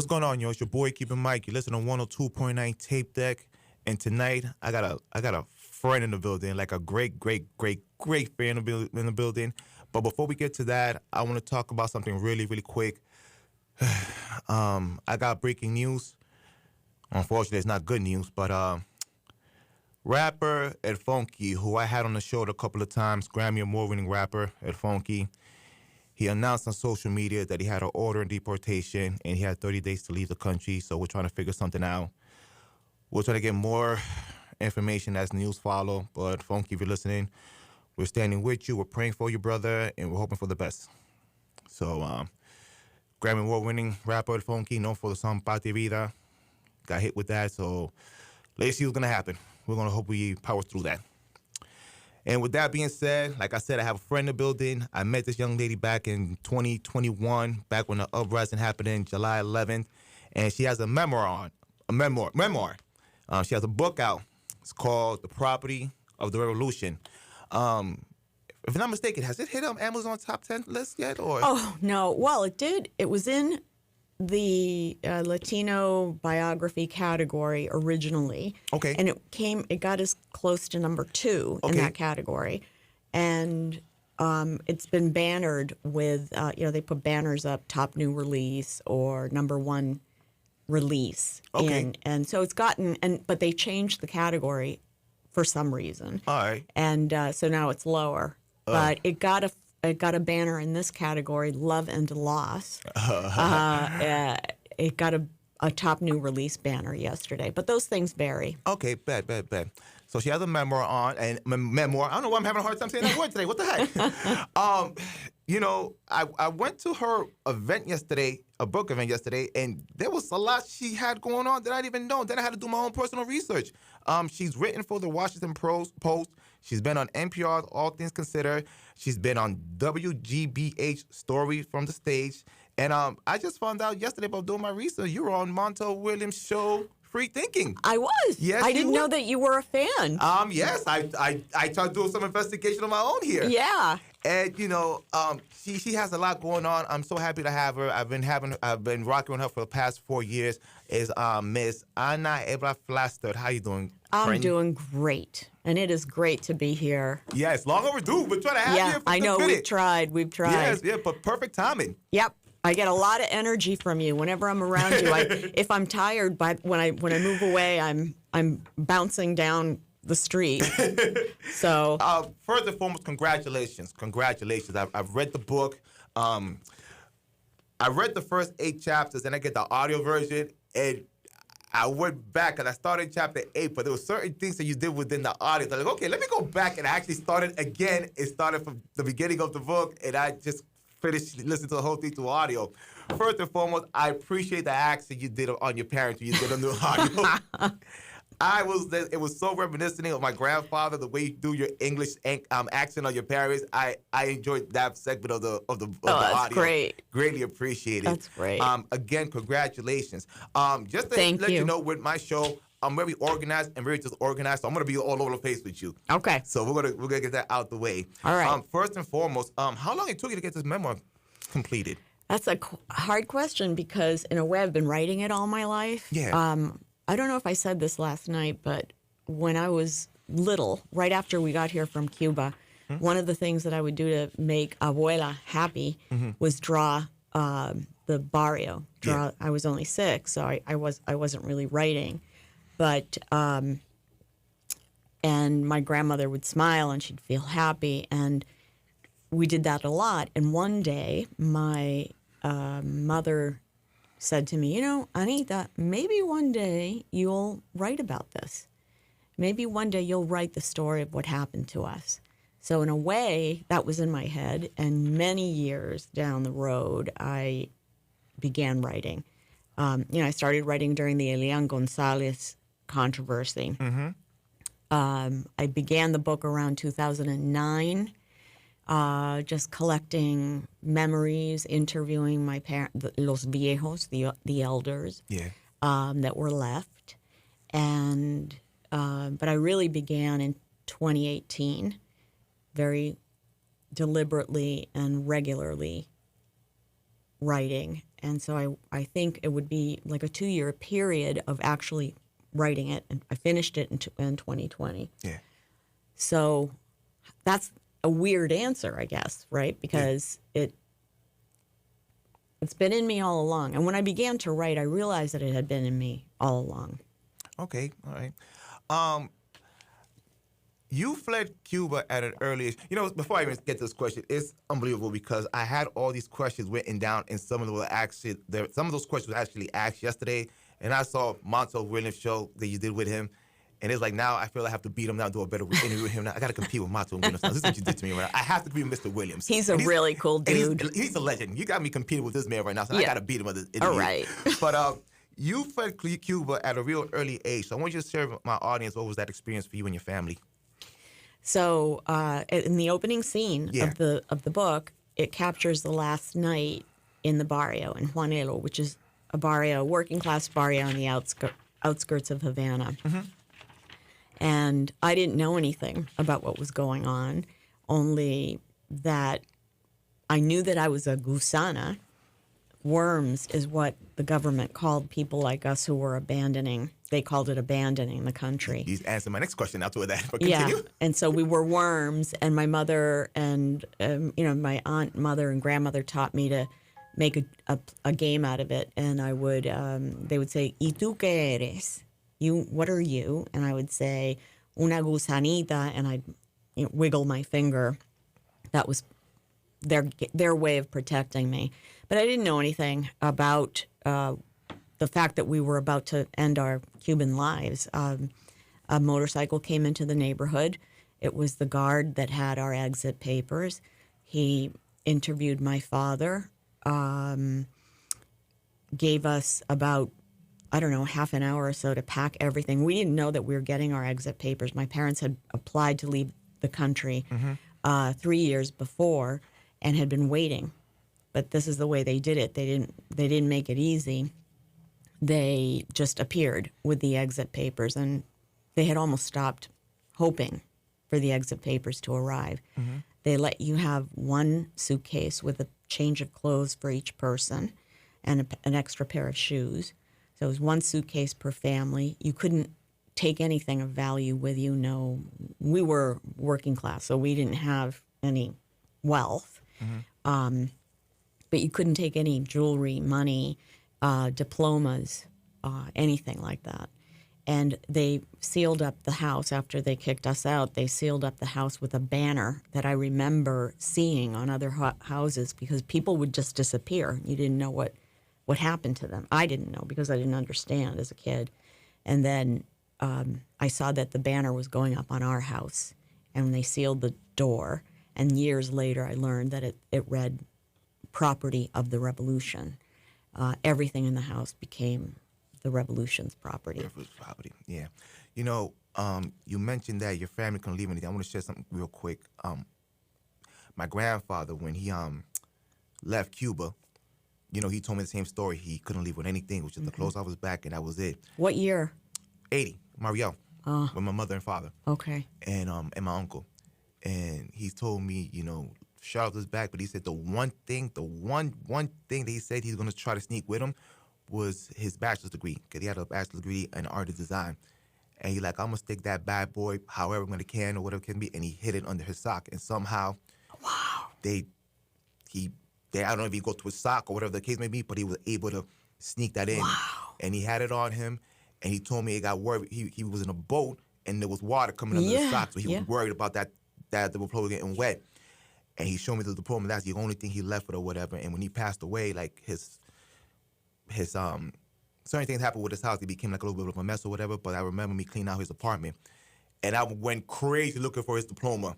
going on, yo? It's your boy Cuban Mike. You listen to 102.9 Tape Deck, and tonight I got a friend in the building, like a great friend in the building. But before we get to that, I want to talk about something really quick. I got breaking news. Unfortunately, it's not good news, but rapper El Funky, who I had on the show a couple of times, Grammy Award-winning rapper El Funky, he announced on social media that he had an order in deportation and he had 30 days to leave the country. So we're trying to figure something out. We'll try to get more information as news follow. But Funky, if you're listening, we're standing with you. We're praying for you, brother, and we're hoping for the best. So Grammy Award-winning rapper El Funky, known for the song Ponte Vida, got hit with that. So let's see what's going to happen. We're going to hope we power through that. And with that being said, like I said, I have a friend in the building. I met this young lady back in 2021, back when the uprising happened in July 11th. And she has a memoir. She has a book out. It's called The Property of the Revolution. If I'm not mistaken, has it hit Amazon top 10 list yet? Or? Oh, no. Well, it did. It was in the Latino biography category originally. Okay. And it got as close to number 2 in that category. And it's been bannered with, they put banners up, top new release or number 1 release. Okay. And so it's gotten, but they changed the category for some reason. All right. And so now it's lower. But it got a banner in this category, Love and Loss. It got a top new release banner yesterday. But those things vary. Okay, bad. So she has a memoir on, and memoir. I don't know why I'm having a hard time saying that word today. What the heck? I went to her event yesterday, a book event yesterday, and there was a lot she had going on that I didn't even know. Then I had to do my own personal research. She's written for the Washington Post. She's been on NPR's All Things Considered. She's been on WGBH Story from the Stage. And I just found out yesterday about doing my research. You were on Montel Williams' show, Free Thinking. I was. Yes, I didn't know that you were a fan. Yes, I tried doing some investigation of my own here. Yeah. And she has a lot going on. I'm so happy to have her. I've been rocking with her for the past 4 years. Is Miss Ana Hebra Flaster. How you doing? I'm doing great, and it is great to be here. Yes, long overdue. We're trying to have you here for I know. minute. We've tried. Yes, yeah, but perfect timing. Yep. I get a lot of energy from you whenever I'm around you. If I'm tired, when I move away, I'm bouncing down the street. So first and foremost, congratulations. I've read the book. I read the first 8 chapters, and I get the audio version, and I went back and I started chapter 8, but there were certain things that you did within the audio. I'm like, okay, let me go back, and I actually started again. It started from the beginning of the book, and I just finished listening to the whole thing through audio. First and foremost, I appreciate the accent you did on your parents when you did on the audio. It was so reminiscent of my grandfather, the way you do your English accent on your parents. I enjoyed that segment of the audio. That's great. Greatly appreciated. That's great. Again, congratulations. Just to Thank let you. you know, with my show, I'm very organized and very disorganized, so I'm gonna be all over the place with you. Okay. So we're gonna get that out the way. All right. First and foremost, how long it took you to get this memoir completed? That's a hard question because, in a way, I've been writing it all my life. Yeah. I don't know if I said this last night, but when I was little, right after we got here from Cuba, one of the things that I would do to make Abuela happy was draw the barrio. Yeah. I was only 6, so I wasn't really writing, but and my grandmother would smile and she'd feel happy, and we did that a lot. And one day, my mother said to me, Anita, maybe one day you'll write about this. Maybe one day you'll write the story of what happened to us. So in a way, that was in my head. And many years down the road, I began writing. I started writing during the Elian Gonzalez controversy. I began the book around 2009. Just collecting memories, interviewing my parents, los viejos, the elders, that were left, and but I really began in 2018, very deliberately and regularly writing. And so I think it would be like a 2-year period of actually writing it. And I finished it in 2020. Yeah. So that's a weird answer, I guess, right? Because it's been in me all along. And when I began to write, I realized that it had been in me all along. Okay. All right. You fled Cuba at an early age. You know, before I even get to this question, it's unbelievable because I had all these questions written down, and some of them were actually some of those questions were actually asked yesterday. And I saw Montel Williams' show that you did with him, and it's like now I feel I have to beat him now, do a better interview with him now. I got to compete with Montel Williams now. This is what you did to me right now. I have to compete with Mr. Williams. He's a really cool dude. He's a legend. You got me competing with this man right now, so I got to beat him at this interview. All right. But you fled Cuba at a real early age. So I want you to share with my audience what was that experience for you and your family. So in the opening scene of the book, it captures the last night in the barrio in Juanelo, which is a barrio, working class barrio on the outskirts of Havana. Mm-hmm. And I didn't know anything about what was going on, only that I knew that I was a gusana. Worms is what the government called people like us who were abandoning. They called it abandoning the country. You answered my next question after that. But continue. Yeah, and so we were worms, and my mother and my aunt, mother, and grandmother taught me to make a game out of it. And I would, they would say, "¿Y tú qué eres? You, what are you?" And I would say, "Una gusanita," and I'd wiggle my finger. That was their way of protecting me. But I didn't know anything about the fact that we were about to end our Cuban lives. A motorcycle came into the neighborhood. It was the guard that had our exit papers. He interviewed my father, gave us about, I don't know, half an hour or so to pack everything. We didn't know that we were getting our exit papers. My parents had applied to leave the country 3 years before and had been waiting. But this is the way they did it. They didn't make it easy. They just appeared with the exit papers, and they had almost stopped hoping for the exit papers to arrive. Mm-hmm. They let you have one suitcase with a change of clothes for each person and an extra pair of shoes. So it was one suitcase per family. You couldn't take anything of value with you. No, we were working class, so we didn't have any wealth. Mm-hmm. But you couldn't take any jewelry, money, diplomas, anything like that. And they sealed up the house after they kicked us out. They sealed up the house with a banner that I remember seeing on other houses because people would just disappear. You didn't know what happened to them. I didn't know because I didn't understand as a kid. And then I saw that the banner was going up on our house, and they sealed the door. And years later, I learned that it read property of the revolution. Everything in the house became the revolution's property. Property, yeah. You know, you mentioned that your family couldn't leave anything. I want to share something real quick. My grandfather, when he left Cuba, you know, he told me the same story. He couldn't leave with anything, which is the clothes off his back, and that was it. What year? 80, Mario, with my mother and father. Okay. And my uncle. And he told me, you know, shot off his back, but he said the one thing that he said he's going to try to sneak with him was his bachelor's degree, because he had a bachelor's degree in art and design. And he like, I'm going to stick that bad boy however I'm going to can or whatever it can be, and he hid it under his sock. And somehow, they I don't know if he go to his sock or whatever the case may be, but he was able to sneak that in. Wow. And he had it on him, and he told me he got worried. He was in a boat, and there was water coming under the sock, so he was worried about that the diploma getting wet. And he showed me the diploma. That's the only thing he left with or whatever. And when he passed away, like his certain things happened with his house. He became like a little bit of a mess or whatever. But I remember me cleaning out his apartment, and I went crazy looking for his diploma.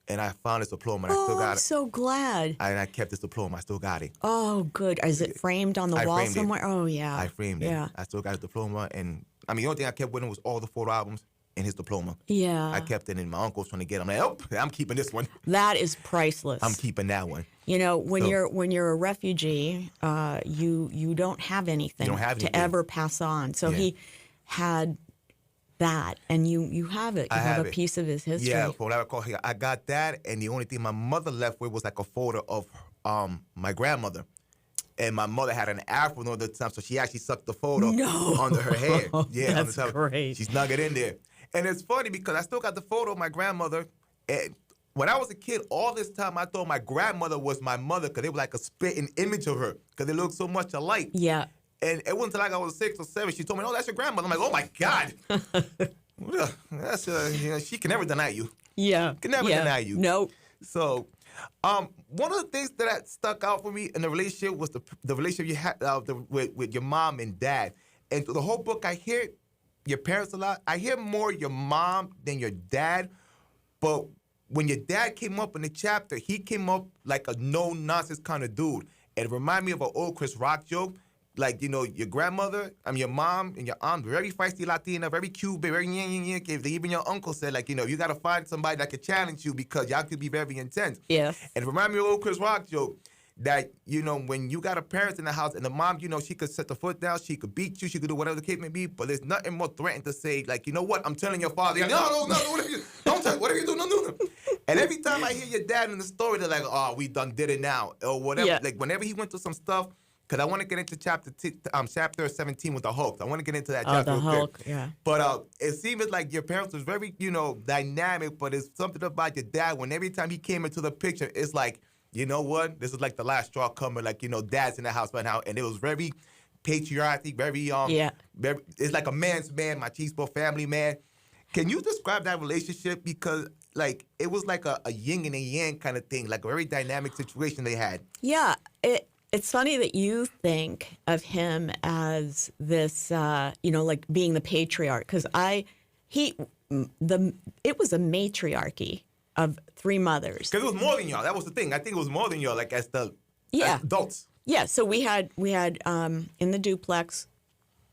And I found his diploma. And I still got it. I'm so glad. And I kept his diploma. I still got it. Oh, good. Is it framed on the wall somewhere? It. Oh, yeah. I framed it. I still got his diploma. And I mean, the only thing I kept with him was all the photo albums and his diploma. Yeah. I kept it, and my uncle was trying to get him. I'm like, oh, I'm keeping this one. That is priceless. I'm keeping that one. You know, when you're a refugee, you don't have anything to ever pass on. So he had that, and you have it. You have a piece of his history. Yeah, from what I recall, I got that, and the only thing my mother left with was like a photo of my grandmother. and my mother had an afro all the time, so she actually sucked the photo No. under her hair. Yeah, on the That's top. great. She snug it in there. And it's funny because I still got the photo of my grandmother. And when I was a kid, all this time I thought my grandmother was my mother because they were like a spitting image of her because they looked so much alike. Yeah. And it wasn't until like I was 6 or 7, she told me, "Oh, that's your grandmother." I'm like, "Oh my God." Well, that's she can never deny you. Yeah. Can never deny you. No. So, one of the things that stuck out for me in the relationship was the relationship you had with your mom and dad. And through the whole book, I hear your parents a lot. I hear more your mom than your dad. But when your dad came up in the chapter, he came up like a no-nonsense kind of dude. It reminded me of an old Chris Rock joke. Like, your grandmother, your mom and your aunt, very feisty Latina, very Cuban, very even your uncle said, like, you got to find somebody that could challenge you because y'all could be very intense. Yes. And it reminded me of an old Chris Rock joke that, when you got a parent in the house and the mom, she could set the foot down, she could beat you, she could do whatever the case may be, but there's nothing more threatening to say, like, you know what, I'm telling your father, no, don't tell, whatever you do, no. And every time I hear your dad in the story, they're like, oh, we done did it now, or whatever. Yeah. Like, whenever he went through some stuff, because I want to get into chapter 17 with the Hulk. I want to get into that chapter. Oh, the real quick. Hulk, yeah. But it seems like your parents was very, dynamic, but it's something about your dad when every time he came into the picture, it's like, you know what? This is like the last straw coming. Like, dad's in the house right now. And it was very patriotic, very, very, it's like a man's man, machismo family man. Can you describe that relationship? Because, like, it was like a yin and a yang kind of thing, like a very dynamic situation they had. Yeah. It's funny that you think of him as this, like being the patriarch, because it was a matriarchy of 3 mothers. Because it was more than y'all. That was the thing. I think it was more than y'all, like as adults. Yeah. So we had in the duplex,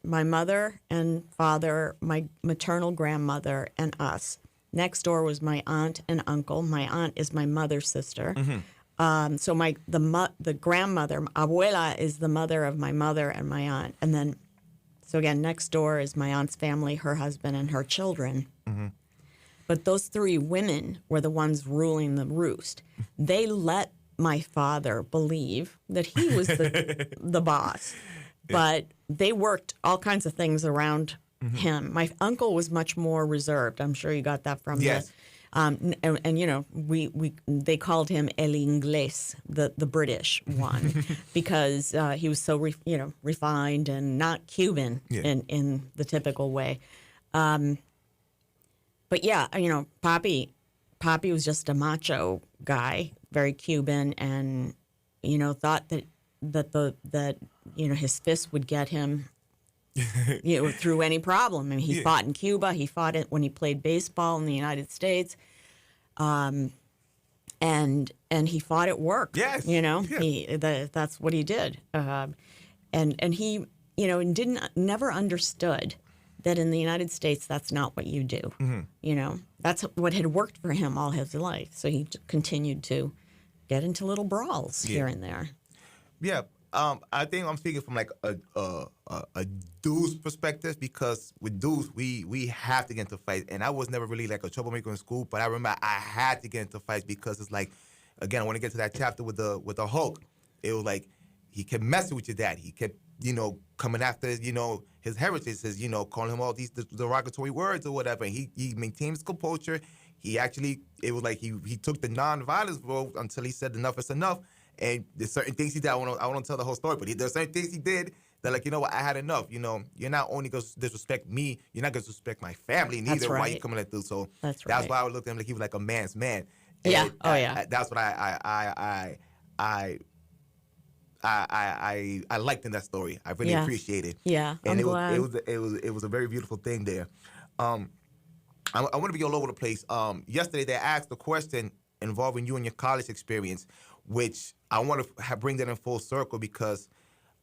my mother and father, my maternal grandmother, and us. Next door was my aunt and uncle. My aunt is my mother's sister. Mm-hmm. So the grandmother, abuela, is the mother of my mother and my aunt. And then, so again, next door is my aunt's family, her husband, and her children. Mm-hmm. But those 3 women were the ones ruling the roost. They let my father believe that he was the boss. But they worked all kinds of things around him. My uncle was much more reserved. I'm sure you got that from yes. They called him El Inglés, the British one, because he was so refined and not Cuban in the typical way. But yeah, Papi was just a macho guy, very Cuban, and thought that his fist would get him through any problem. I mean, he fought in Cuba. He fought it when he played baseball in the United States, and he fought at work. Yes, that's what he did, and he never understood that in the United States that's not what you do. Mm-hmm. That's what had worked for him all his life. So he continued to get into little brawls here and there. Yeah. I think I'm speaking from like a dude's perspective, because with dudes we have to get into fights, and I was never really like a troublemaker in school, but I remember I had to get into fights because it's like, again, I want to get to that chapter with the Hulk. It was like he kept messing with your dad. He kept coming after his heritage, calling him all these derogatory words or whatever. And he maintained his composure. It was like he took the non-violence road until he said enough is enough. And there's certain things he did. I won't tell the whole story, but there's certain things he did that, like, what, I had enough. You're not only going to disrespect me, you're not going to disrespect my family neither. That's right. Why you coming at this? So that's why I would look at him like he was like a man's man. And yeah. That's what I liked in that story. I really appreciate it. Yeah, and I'm glad. It was a very beautiful thing there. I want to be all over the place. Yesterday they asked a question involving you and your college experience, which I want to bring that in full circle, because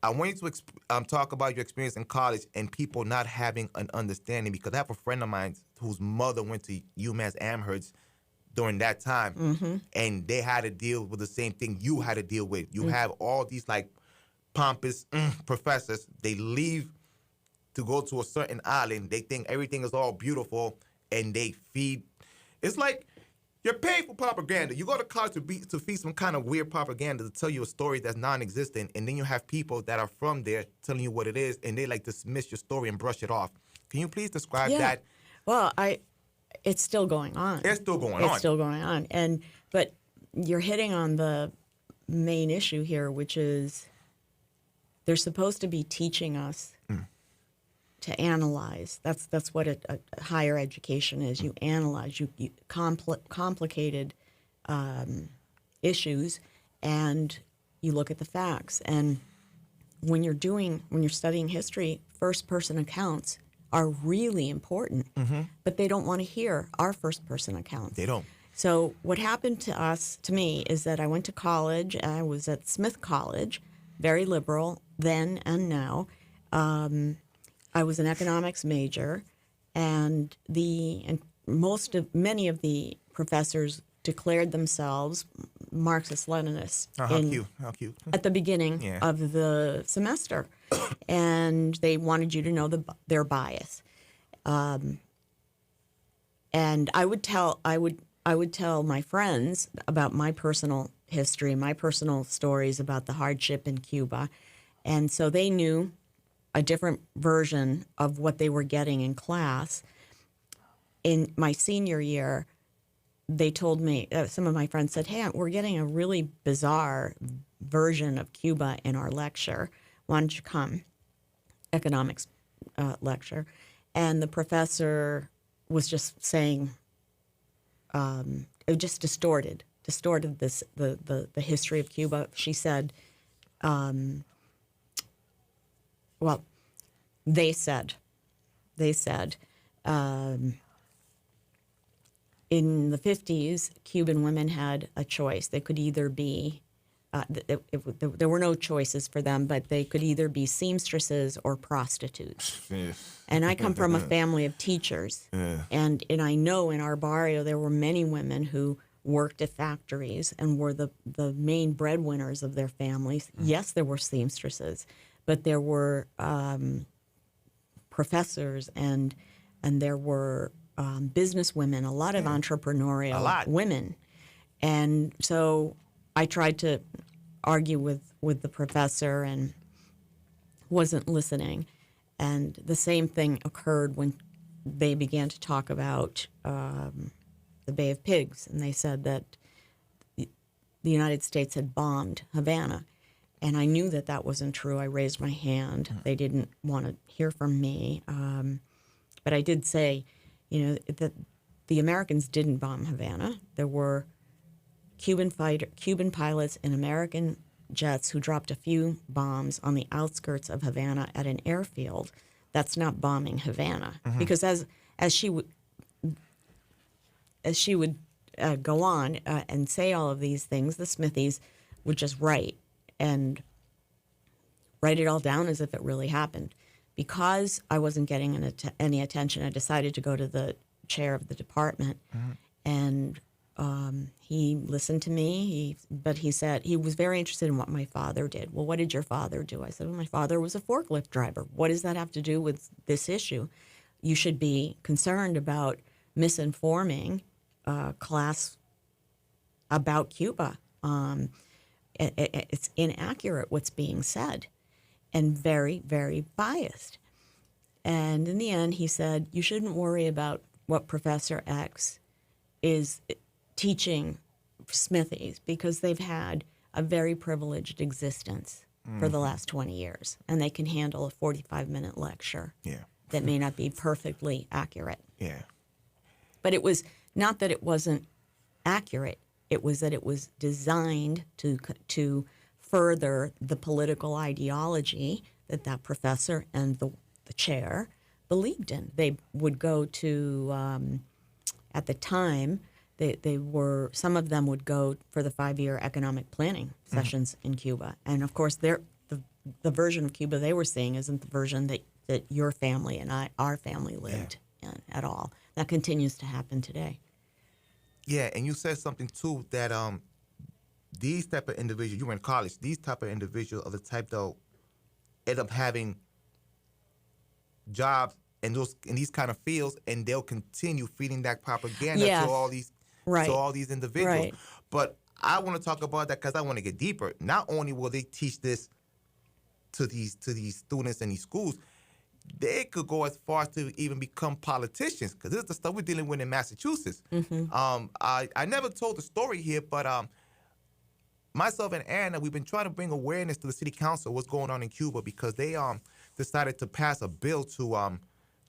I want you to talk about your experience in college and people not having an understanding, because I have a friend of mine whose mother went to UMass Amherst during that time, mm-hmm. and they had to deal with the same thing you had to deal with. You have all these like pompous professors. They leave to go to a certain island. They think everything is all beautiful, and they feed. It's like You're paid for propaganda. You go to college to feed some kind of weird propaganda to tell you a story that's non-existent, and then you have people that are from there telling you what it is, and they like dismiss your story and brush it off. Can you please describe Yeah. that? Well, it's still going on. It's still going It's on. still going on. But you're hitting on the main issue here, which is they're supposed to be teaching us to analyze. That's what a higher education is. You analyze complicated issues, and you look at the facts. And when you're studying history, first person accounts are really important, but they don't want to hear our first person accounts. They don't. So what happened to me, is that I went to college. I was at Smith College, very liberal then and now. I was an economics major, and many of the professors declared themselves Marxist-Leninists How cute. at the beginning Yeah. of the semester, and they wanted you to know their bias. And I would tell my friends about my personal history, my personal stories about the hardship in Cuba, and so they knew a different version of what they were getting in class. In my senior year, they told me, some of my friends said, "Hey, we're getting a really bizarre version of Cuba in our lecture. Why don't you come?" Economics lecture. And the professor was just saying, it just distorted the history of Cuba. She said, well, they said, in the 50s, Cuban women had a choice. They could either be, there were no choices for them, but they could either be seamstresses or prostitutes. And I come from a family of teachers. And I know in our barrio there were many women who worked at factories and were the main breadwinners of their families. Yes, there were seamstresses, but there were professors and there were business women, a lot of entrepreneurial women. And so I tried to argue with the professor and wasn't listening. And the same thing occurred when they began to talk about the Bay of Pigs. And they said that the United States had bombed Havana. And I knew that that wasn't true. I raised my hand. They didn't want to hear from me. But I did say, that the Americans didn't bomb Havana. There were Cuban pilots in American jets who dropped a few bombs on the outskirts of Havana at an airfield. That's not bombing Havana, because as she would go on and say all of these things, the Smithies would just write it all down as if it really happened. Because I wasn't getting any attention, I decided to go to the chair of the department, and he listened to me. But he said he was very interested in what my father did. Well, what did your father do? I said, well, my father was a forklift driver. What does that have to do with this issue? You should be concerned about misinforming class about Cuba. It's inaccurate what's being said, and very, very biased. And in the end, he said, you shouldn't worry about what Professor X is teaching Smithies, because they've had a very privileged existence for the last 20 years, and they can handle a 45-minute lecture that may not be perfectly accurate. Yeah. But it was not that it wasn't accurate. It was that it was designed to further the political ideology that professor and the chair believed in. They would go to, at the time, some of them would go for the 5-year economic planning sessions in Cuba. And of course, the version of Cuba they were seeing isn't the version that your family and our family lived in at all. That continues to happen today. Yeah, and you said something too, that these type of individuals, you were in college, these type of individuals are the type that end up having jobs in these kind of fields, and they'll continue feeding that propaganda to all these Right. to all these individuals. Right. But I want to talk about that because I want to get deeper. Not only will they teach this to these students in these schools, they could go as far as to even become politicians, because this is the stuff we're dealing with in Massachusetts. I never told the story here, but myself and Anna, we've been trying to bring awareness to the city council what's going on in Cuba, because they decided to pass a bill to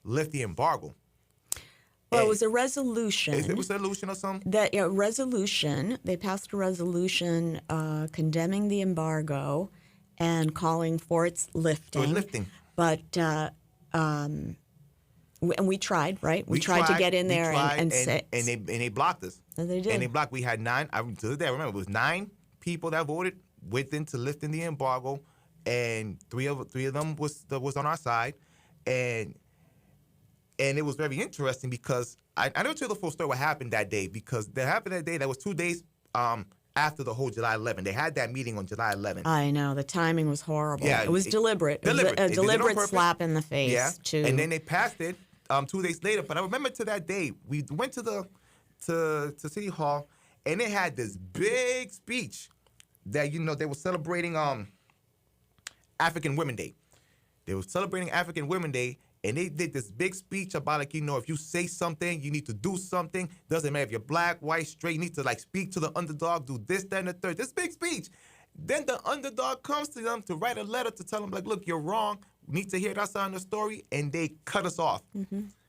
lift the embargo. Well, it was a resolution. Is it a resolution or something? Resolution. They passed a resolution condemning the embargo and calling for its lifting. For lifting. But and we tried, right? We tried to get in there and say, and they blocked us. And they did. And they blocked. We had 9. To this day, I remember it was 9 people that voted into lifting the embargo, and three of them was on our side, and it was very interesting because I don't tell the full story what happened that day, because that happened that day. That was 2 days after the whole July 11th. They had that meeting on July 11th. I know, the timing was horrible. Yeah, it was deliberate. It was a deliberate slap in the face. Yeah, and then they passed it 2 days later. But I remember to that day, we went to City Hall, and they had this big speech that they were celebrating African Women Day. They were celebrating African Women Day. And they did this big speech about, if you say something, you need to do something. Doesn't matter if you're black, white, straight. You need to, speak to the underdog, do this, that, and the third. This big speech. Then the underdog comes to them to write a letter to tell them, look, you're wrong. We need to hear that side of the story. And they cut us off.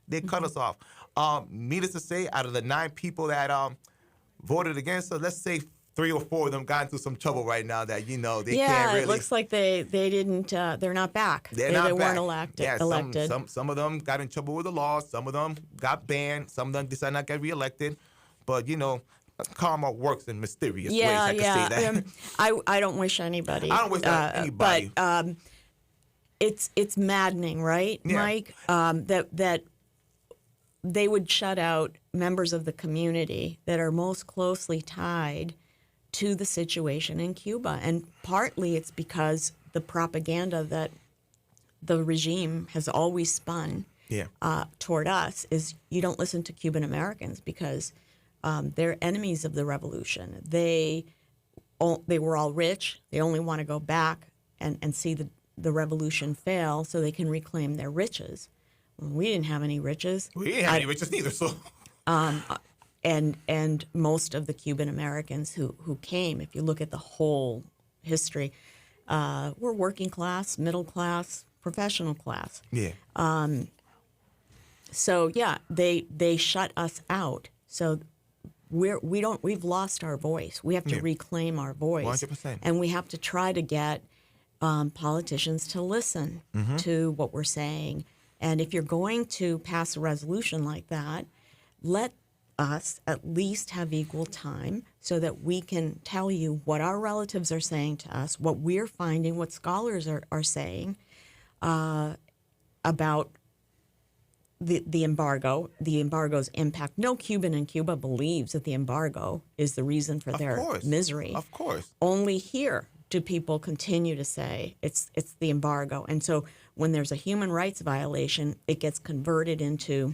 They cut us off. Needless to say, out of the 9 people that voted against us, let's say 3 or 4 of them got into some trouble right now that, they can't really. Yeah, it looks like they didn't, they're not back. They weren't elected. Yeah, some of them got in trouble with the law. Some of them got banned. Some of them decided not to get reelected. But, karma works in mysterious ways. I can say that. I don't wish anybody. I don't wish anybody. But it's maddening, right, Yeah. Mike? That they would shut out members of the community that are most closely tied to the situation in Cuba. And partly it's because the propaganda that the regime has always spun toward us is you don't listen to Cuban Americans because they're enemies of the revolution. They were all rich. They only want to go back and see the revolution fail so they can reclaim their riches. We didn't have any riches. We didn't have any riches neither, so... And most of the Cuban Americans who came, if you look at the whole history, were working class, middle class, professional class. Yeah. So yeah, they shut us out. So we've lost our voice. We have to reclaim our voice. 100%. And we have to try to get politicians to listen to what we're saying. And if you're going to pass a resolution like that, let us at least have equal time so that we can tell you what our relatives are saying to us, what we're finding, what scholars are saying about the embargo's impact. No Cuban in Cuba believes that the embargo is the reason for their misery. Of course. Only here do people continue to say it's the embargo. And so when there's a human rights violation, it gets converted into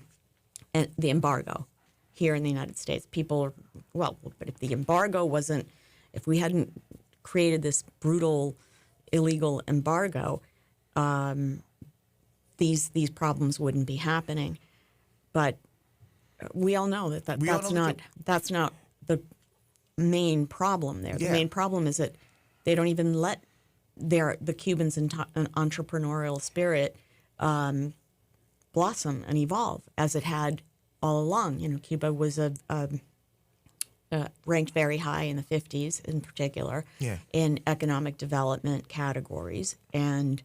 the embargo. Here in the United States, people are, but if the embargo if we hadn't created this brutal, illegal embargo, these problems wouldn't be happening. But we all know that's not the main problem there. The main problem is that they don't even let the Cubans' entrepreneurial spirit blossom and evolve as it had all along. Cuba was ranked very high in the 50s in particular in economic development categories and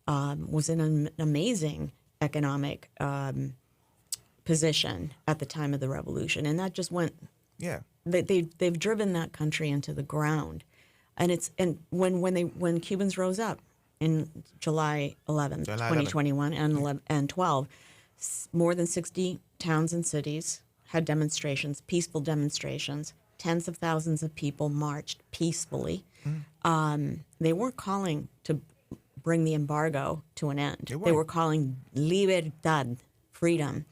was in an amazing economic position at the time of the revolution. And that just went, they've driven that country into the ground. And when Cubans rose up in July 11th, 2021 and 12, more than 60 towns and cities had demonstrations, peaceful demonstrations. Tens of thousands of people marched peacefully. They weren't calling to bring the embargo to an end. They were calling libertad, freedom.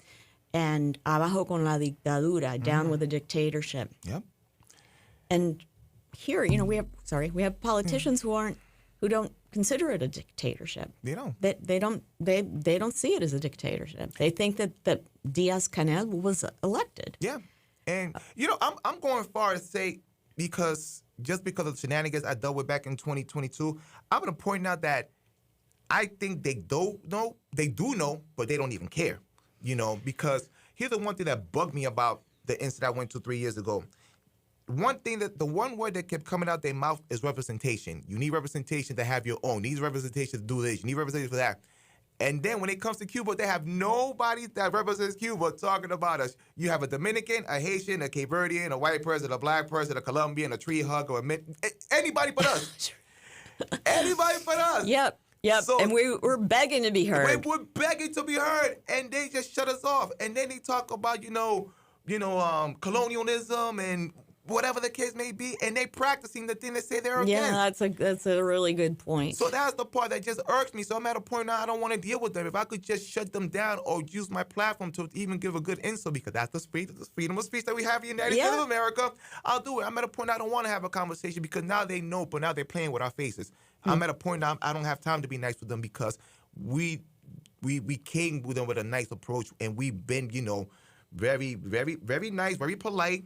and abajo con la dictadura, down with the dictatorship. Yep. And here, we have politicians who don't consider it a dictatorship. They don't. They don't see it as a dictatorship. They think that Diaz-Canel was elected. Yeah. And, I'm going far to say, because of the shenanigans I dealt with back in 2022, I'm going to point out that I think they do know, but they don't even care, because here's the one thing that bugged me about the incident I went to 3 years ago. The one word that kept coming out their mouth is representation. You need representation to have your own. You need representation to do this. You need representation for that. And then when it comes to Cuba, they have nobody that represents Cuba talking about us. You have a Dominican, a Haitian, a Cape Verdean, a white person, a black person, a Colombian, a tree hugger, anybody but us. Anybody but us. Yep. So, and we're begging to be heard. We're begging to be heard, and they just shut us off. And then they talk about, colonialism and whatever the case may be, and they practicing the thing they say they're against. Yeah, that's a really good point. So that's the part that just irks me. So I'm at a point now I don't want to deal with them. If I could just shut them down or use my platform to even give a good insult, because that's the freedom of speech that we have in the United States of America, I'll do it. I'm at a point I don't want to have a conversation because now they know, but now they're playing with our faces. I'm at a point now I don't have time to be nice with them because we came with them with a nice approach, and we've been, very, very, very nice, very polite.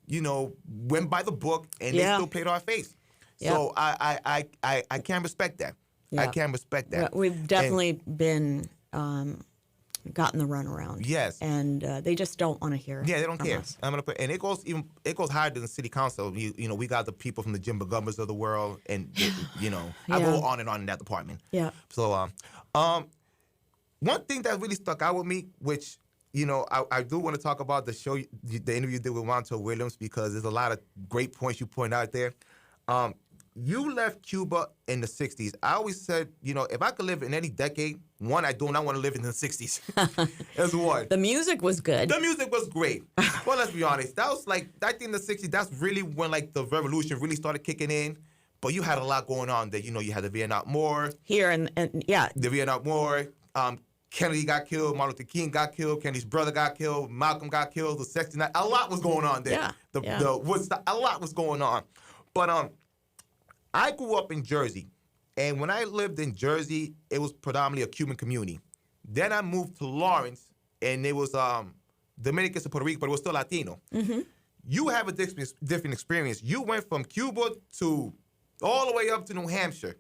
Went by the book, and they still played our face. Yeah. So I can't respect that. Yeah. I can't respect that. We've definitely been gotten the runaround. Yes. And they just don't want to hear. Yeah, they don't care. And it goes higher than the city council. We got the people from the Jim Gumbers of the world, and I go on and on in that department. Yeah. So one thing that really stuck out with me, which I do want to talk about the interview you did with Monto Williams, because there's a lot of great points you point out there. You left Cuba in the 60s. I always said, if I could live in any decade, one, I do not want to live in the 60s. That's one. The music was good. The music was great. Well, let's be honest. That was I think the 60s, that's really when the revolution really started kicking in. But you had a lot going on there. You had the Vietnam War. Here and yeah. The Vietnam War. Kennedy got killed, Martin Luther King got killed, Kennedy's brother got killed, Malcolm got killed, the 69. A lot was going on there. Yeah. A lot was going on. But I grew up in Jersey, and when I lived in Jersey, it was predominantly a Cuban community. Then I moved to Lawrence, and it was Dominicans and Puerto Rico, but it was still Latino. Mm-hmm. You have a different experience. You went from Cuba to all the way up to New Hampshire.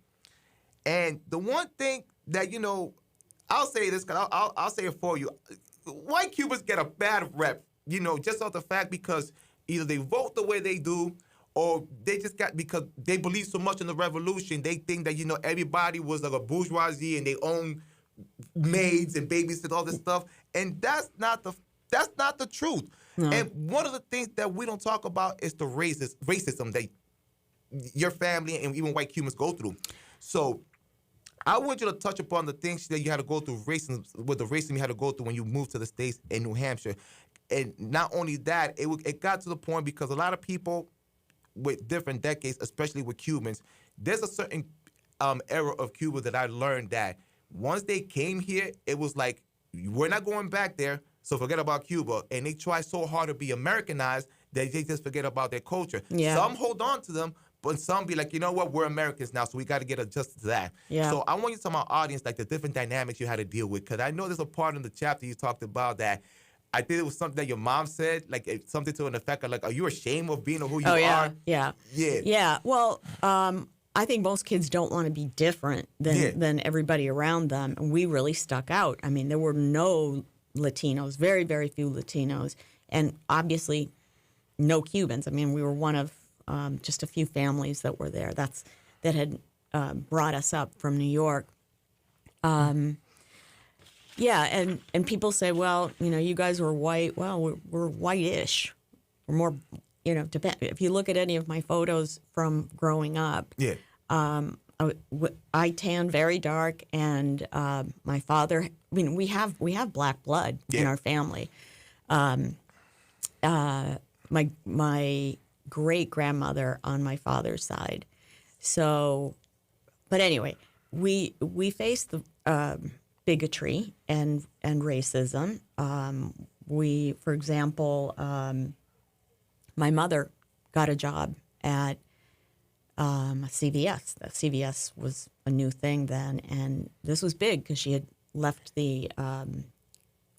And the one thing that, I'll say this, because I'll say it for you. White Cubans get a bad rep, just off the fact because either they vote the way they do, or they just because they believe so much in the revolution, they think that, everybody was like a bourgeoisie and they own maids and babies and all this stuff. And that's not the truth. No. And one of the things that we don't talk about is the racism that your family and even white Cubans go through. So I want you to touch upon the things that you had to go through, with the racism you had to go through when you moved to the States in New Hampshire. And not only that, it got to the point because a lot of people with different decades, especially with Cubans, there's a certain era of Cuba that I learned that once they came here, it was like, we're not going back there, so forget about Cuba. And they try so hard to be Americanized that they just forget about their culture. Yeah. Some hold on to them, but some be like, you know what, we're Americans now, so we got to get adjusted to that. Yeah. So I want you to tell my audience the different dynamics you had to deal with, because I know there's a part in the chapter you talked about that I think it was something that your mom said, something to an effect of are you ashamed of being who you are? Yeah. Yeah. Well, I think most kids don't want to be different than everybody around them, and we really stuck out. I mean, there were no Latinos, very, very few Latinos, and obviously no Cubans. I mean, we were one of just a few families that were there that had brought us up from New York. Yeah, and people say, well, you guys were white. Well, we're white-ish. We're more, if you look at any of my photos from growing up, I tan very dark, and my father. I mean, we have black blood in our family. My great grandmother on my father's side. So, but anyway, we faced the bigotry and racism. for example, my mother got a job at CVS. The CVS was a new thing then, and this was big because she had left the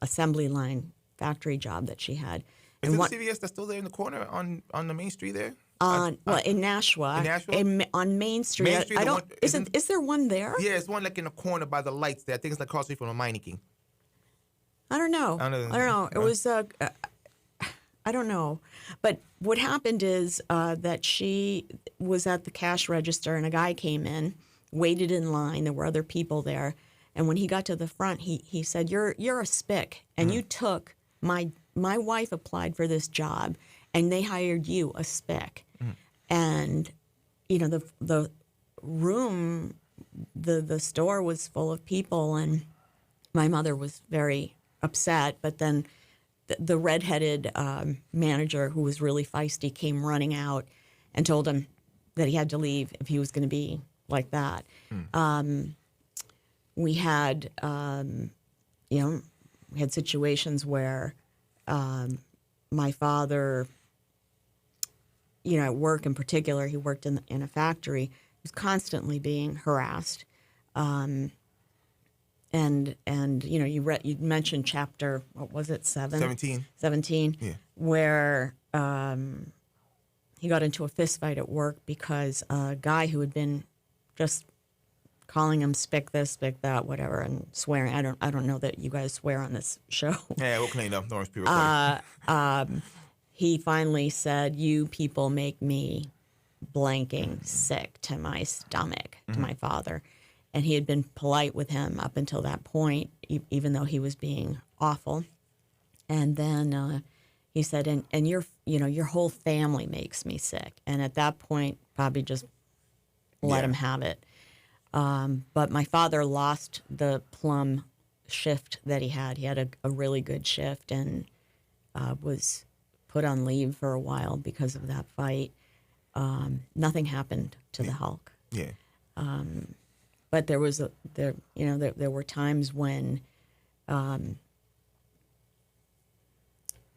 assembly line factory job that she had. Is And it the CVS that's still there in the corner on the main street there? in Nashua, In Nashua? on Main Street. Main Street, I the don't. one- Is there one there? Yeah, it's one like in the corner by the lights there. I think it's like across the street from the Meineke. I don't know. I I don't don't know. know. It was. I don't know. But what happened is that she was at the cash register, and a guy came in, waited in line. There were other people there, and when he got to the front, he said, "You're a spick, and you took my wife applied for this job, and they hired you, a spick." And the room, the store was full of people, and my mother was very upset. But then the redheaded manager, who was really feisty, came running out and told him that he had to leave if he was going to be like that. We had, we had situations where my father, at work in particular, he worked in a factory, was constantly being harassed. And you mentioned chapter, what was it, 17. 17, Yeah. where he got into a fist fight at work because a guy who had been just calling him spick this, spick that, whatever, and swearing. I don't know that you guys swear on this show. Yeah, we'll clean up. Norris people. He finally said, "You people make me blanking sick to my stomach," to my father. And he had been polite with him up until that point, even though he was being awful. And then he said, and your whole family makes me sick. And at that point, probably just let him have it. But my father lost the plum shift that he had. He had a really good shift and was put on leave for a while because of that fight. Nothing happened to the Hulk. Yeah. But there were times when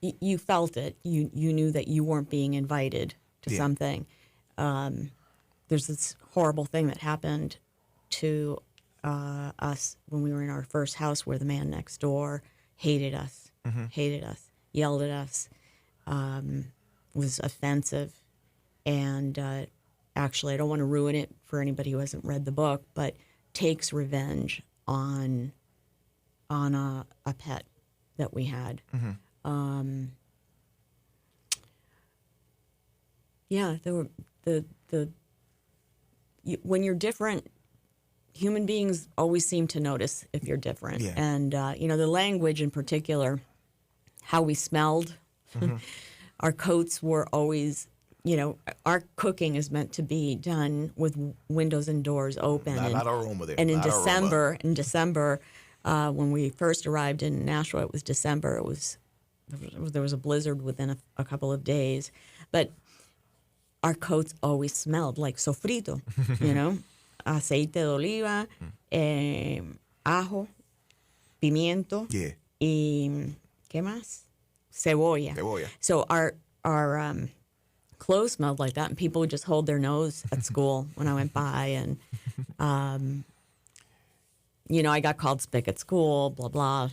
you felt it. You knew that you weren't being invited to something. There's this horrible thing that happened to us when we were in our first house, where the man next door hated us, yelled at us, was offensive, and actually, I don't want to ruin it for anybody who hasn't read the book, but takes revenge on a pet that we had. There were when you're different, human beings always seem to notice if you're different. Yeah. And the language in particular, how we smelled, our coats were always. Our cooking is meant to be done with windows and doors open. A lot of aroma there. And in December, when we first arrived in Nashua, it was December. There was a blizzard within a couple of days, but our coats always smelled like sofrito. Aceite de oliva, ajo, pimiento, y ¿qué más? Cebolla. So our clothes smelled like that, and people would just hold their nose at school when I went by, and I got called spick at school, blah blah.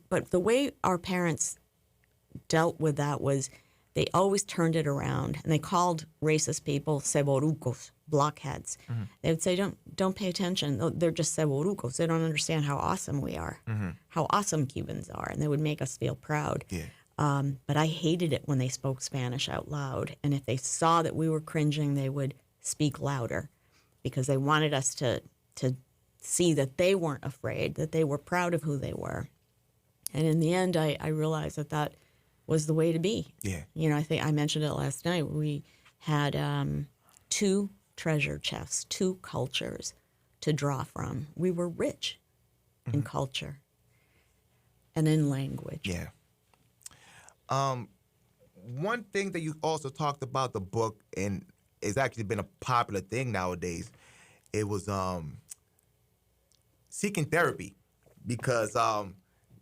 But the way our parents dealt with that was they always turned it around, and they called racist people ceborucos, blockheads. They would say, "Don't pay attention. They're just ceborucos. They don't understand how awesome we are, how awesome Cubans are," and they would make us feel proud. Yeah. But I hated it when they spoke Spanish out loud. And if they saw that we were cringing, they would speak louder because they wanted us to see that they weren't afraid, that they were proud of who they were. And in the end, I realized that was the way to be. Yeah. I think I mentioned it last night. We had 2 treasure chests, 2 cultures to draw from. We were rich in culture and in language. Yeah. One thing that you also talked about the book, and it's actually been a popular thing nowadays, it was seeking therapy, because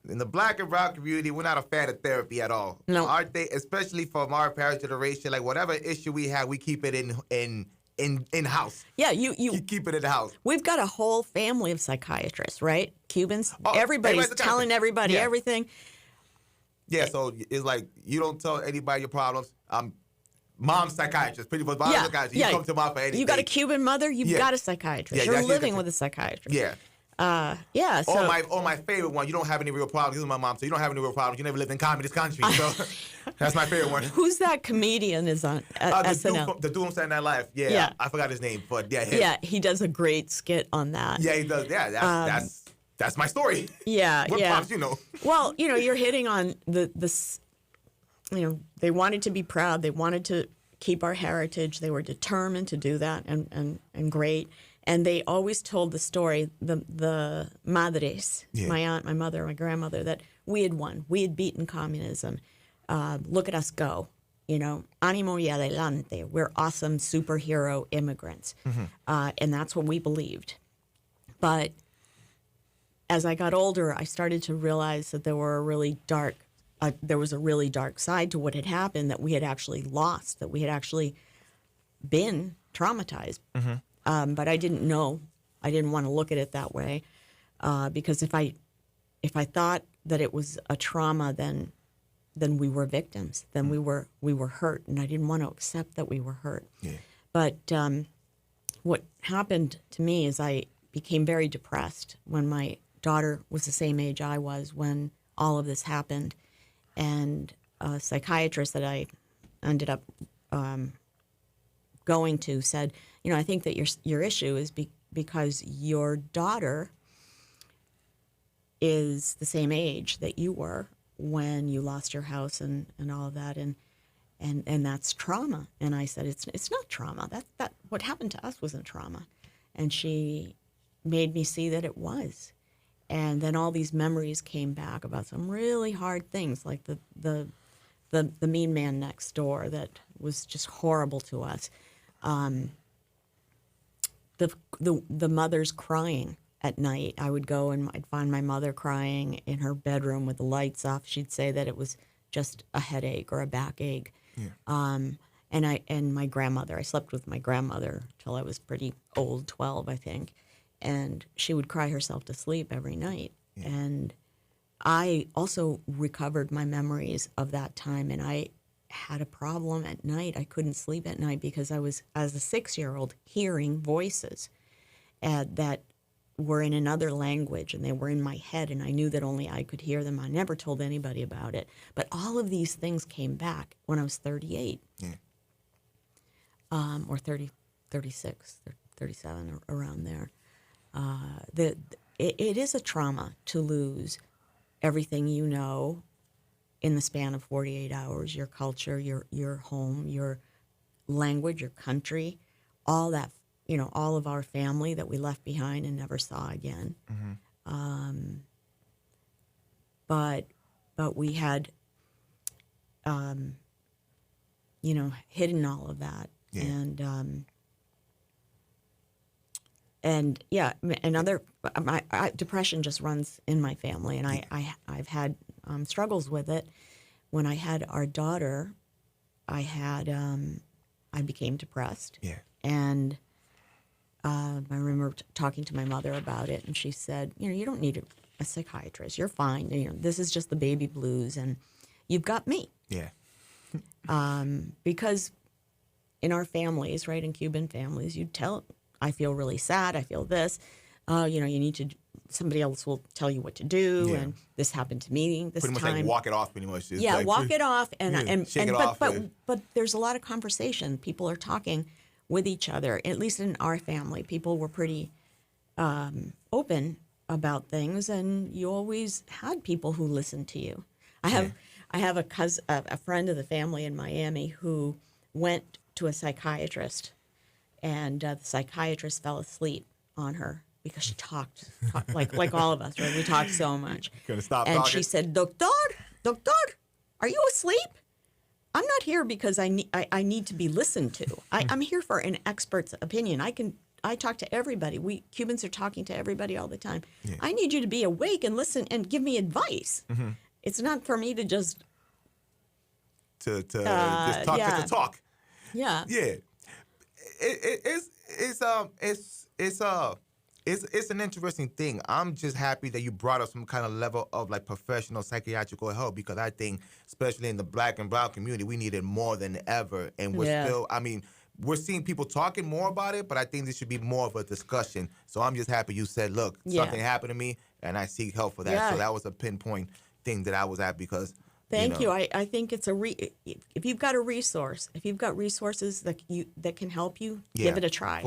in the black and brown community, we're not a fan of therapy at all. No. Especially from our parents' generation, like whatever issue we have, we keep it in house. Yeah, you Keep it in the house. we've got a whole family of psychiatrists, right? Cubans. Oh, Everybody's everybody's a telling therapist. everybody Yeah. everything. Yeah, so it's like you don't tell anybody your problems. Mom's psychiatrist, pretty much. Mom's psychiatrist. You come to mom for anything. You got a Cuban mother, you've Yeah. got a psychiatrist. Yeah, You're that's- living with a psychiatrist. Yeah. Yeah. So Or my favorite one, you don't have any real problems. This is my mom, so you don't have any real problems. You never lived in communist country. So that's my favorite one. who's that comedian is on SNL? The dude from Saturday Night Live. Yeah, Yeah. I forgot his name, but yeah, him. Yeah, he does a great skit on that. Yeah, he does. Yeah, that's my story. Yeah, What yeah. props you know? Well, you're hitting on this. They wanted to be proud. They wanted to keep our heritage. They were determined to do that, and great. And they always told the story, the madres, Yeah. my aunt, my mother, my grandmother, that we had won. We had beaten communism. Look at us go. Ánimo y adelante. We're awesome superhero immigrants. And that's what we believed. But as I got older, I started to realize that there was a really dark side to what had happened, that we had actually lost, that we had actually been traumatized. But I didn't know. I didn't want to look at it that way, because if I thought that it was a trauma, then we were victims. Then we were hurt, and I didn't want to accept that we were hurt. Yeah. But what happened to me is I became very depressed when my daughter was the same age I was when all of this happened, and a psychiatrist that I ended up going to said, I think that your issue is because your daughter is the same age that you were when you lost your house and all of that, and that's trauma. And I said, it's not trauma. That what happened to us wasn't trauma. And she made me see that it was. And then all these memories came back about some really hard things, like the mean man next door that was just horrible to us. The mothers crying at night. I would go and I'd find my mother crying in her bedroom with the lights off. She'd say that it was just a headache or a backache. Yeah. And my grandmother. I slept with my grandmother till I was pretty old, 12, I think, and she would cry herself to sleep every night. Yeah. And I also recovered my memories of that time, and I had a problem at night. I couldn't sleep at night because I was, as a 6-year-old, hearing voices that were in another language, and they were in my head, and I knew that only I could hear them. I never told anybody about it. But all of these things came back when I was 38, or 30, 36, 37, or around there. It is a trauma to lose everything you know in the span of 48 hours, your culture, your home, your language, your country, all that, all of our family that we left behind and never saw again. But we had, hidden all of that. Yeah. And yeah, depression just runs in my family, and I've had struggles with it. When I had our daughter, I became depressed. Yeah. And I remember talking to my mother about it, and she said, you don't need a psychiatrist. You're fine. This is just the baby blues, and you've got me. Yeah. Because in our families, right, in Cuban families, you'd tell, I feel really sad, I feel this. You need to, somebody else will tell you what to do, and this happened to me this pretty much time. Like walk it off, pretty much. It's yeah, like, walk it off, but there's a lot of conversation. People are talking with each other. At least in our family, people were pretty open about things, and you always had people who listened to you. I have a friend of the family in Miami who went to a psychiatrist, and the psychiatrist fell asleep on her because she talked like all of us, right? We talked so much. Gonna stop and talking. She said, Doctor, are you asleep? I'm not here because I need to be listened to. I'm here for an expert's opinion. I I talk to everybody. We Cubans are talking to everybody all the time. Yeah. I need you to be awake and listen and give me advice. Mm-hmm. It's not for me to just just talk just to talk. Yeah. Yeah. It's an interesting thing. I'm just happy that you brought up some kind of level of like professional psychiatrical help, because I think, especially in the Black and brown community, we need it more than ever. And we're still, I mean, we're seeing people talking more about it, but I think this should be more of a discussion. So I'm just happy you said, look, something happened to me and I seek help for that. Yeah. So that was a pinpoint thing that I was at, because Thank you. I think it's if you've got a resource, if you've got resources that can help you, give it a try.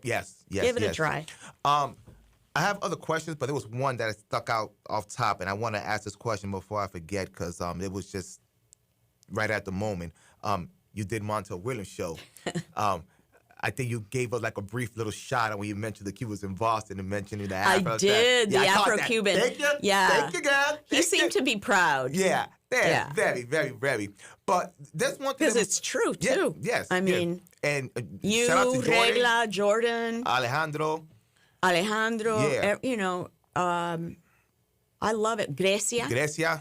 Yes. Give it a try. I have other questions, but there was one that stuck out off top, and I want to ask this question before I forget, because it was just right at the moment. You did Montel Williams' show. I think you gave us like a brief little shot when you mentioned the Cubans in Boston and mentioning the Afro. I did, the Afro-Cuban. Thank you. Yeah. Thank you, girl. He seemed to be proud. Yeah. Very, very, very. But that's one thing. Because it's true, too. Yes. I mean, and you, shout out to Regla, Jordan. Alejandro. Yeah. You know, I love it. Grecia.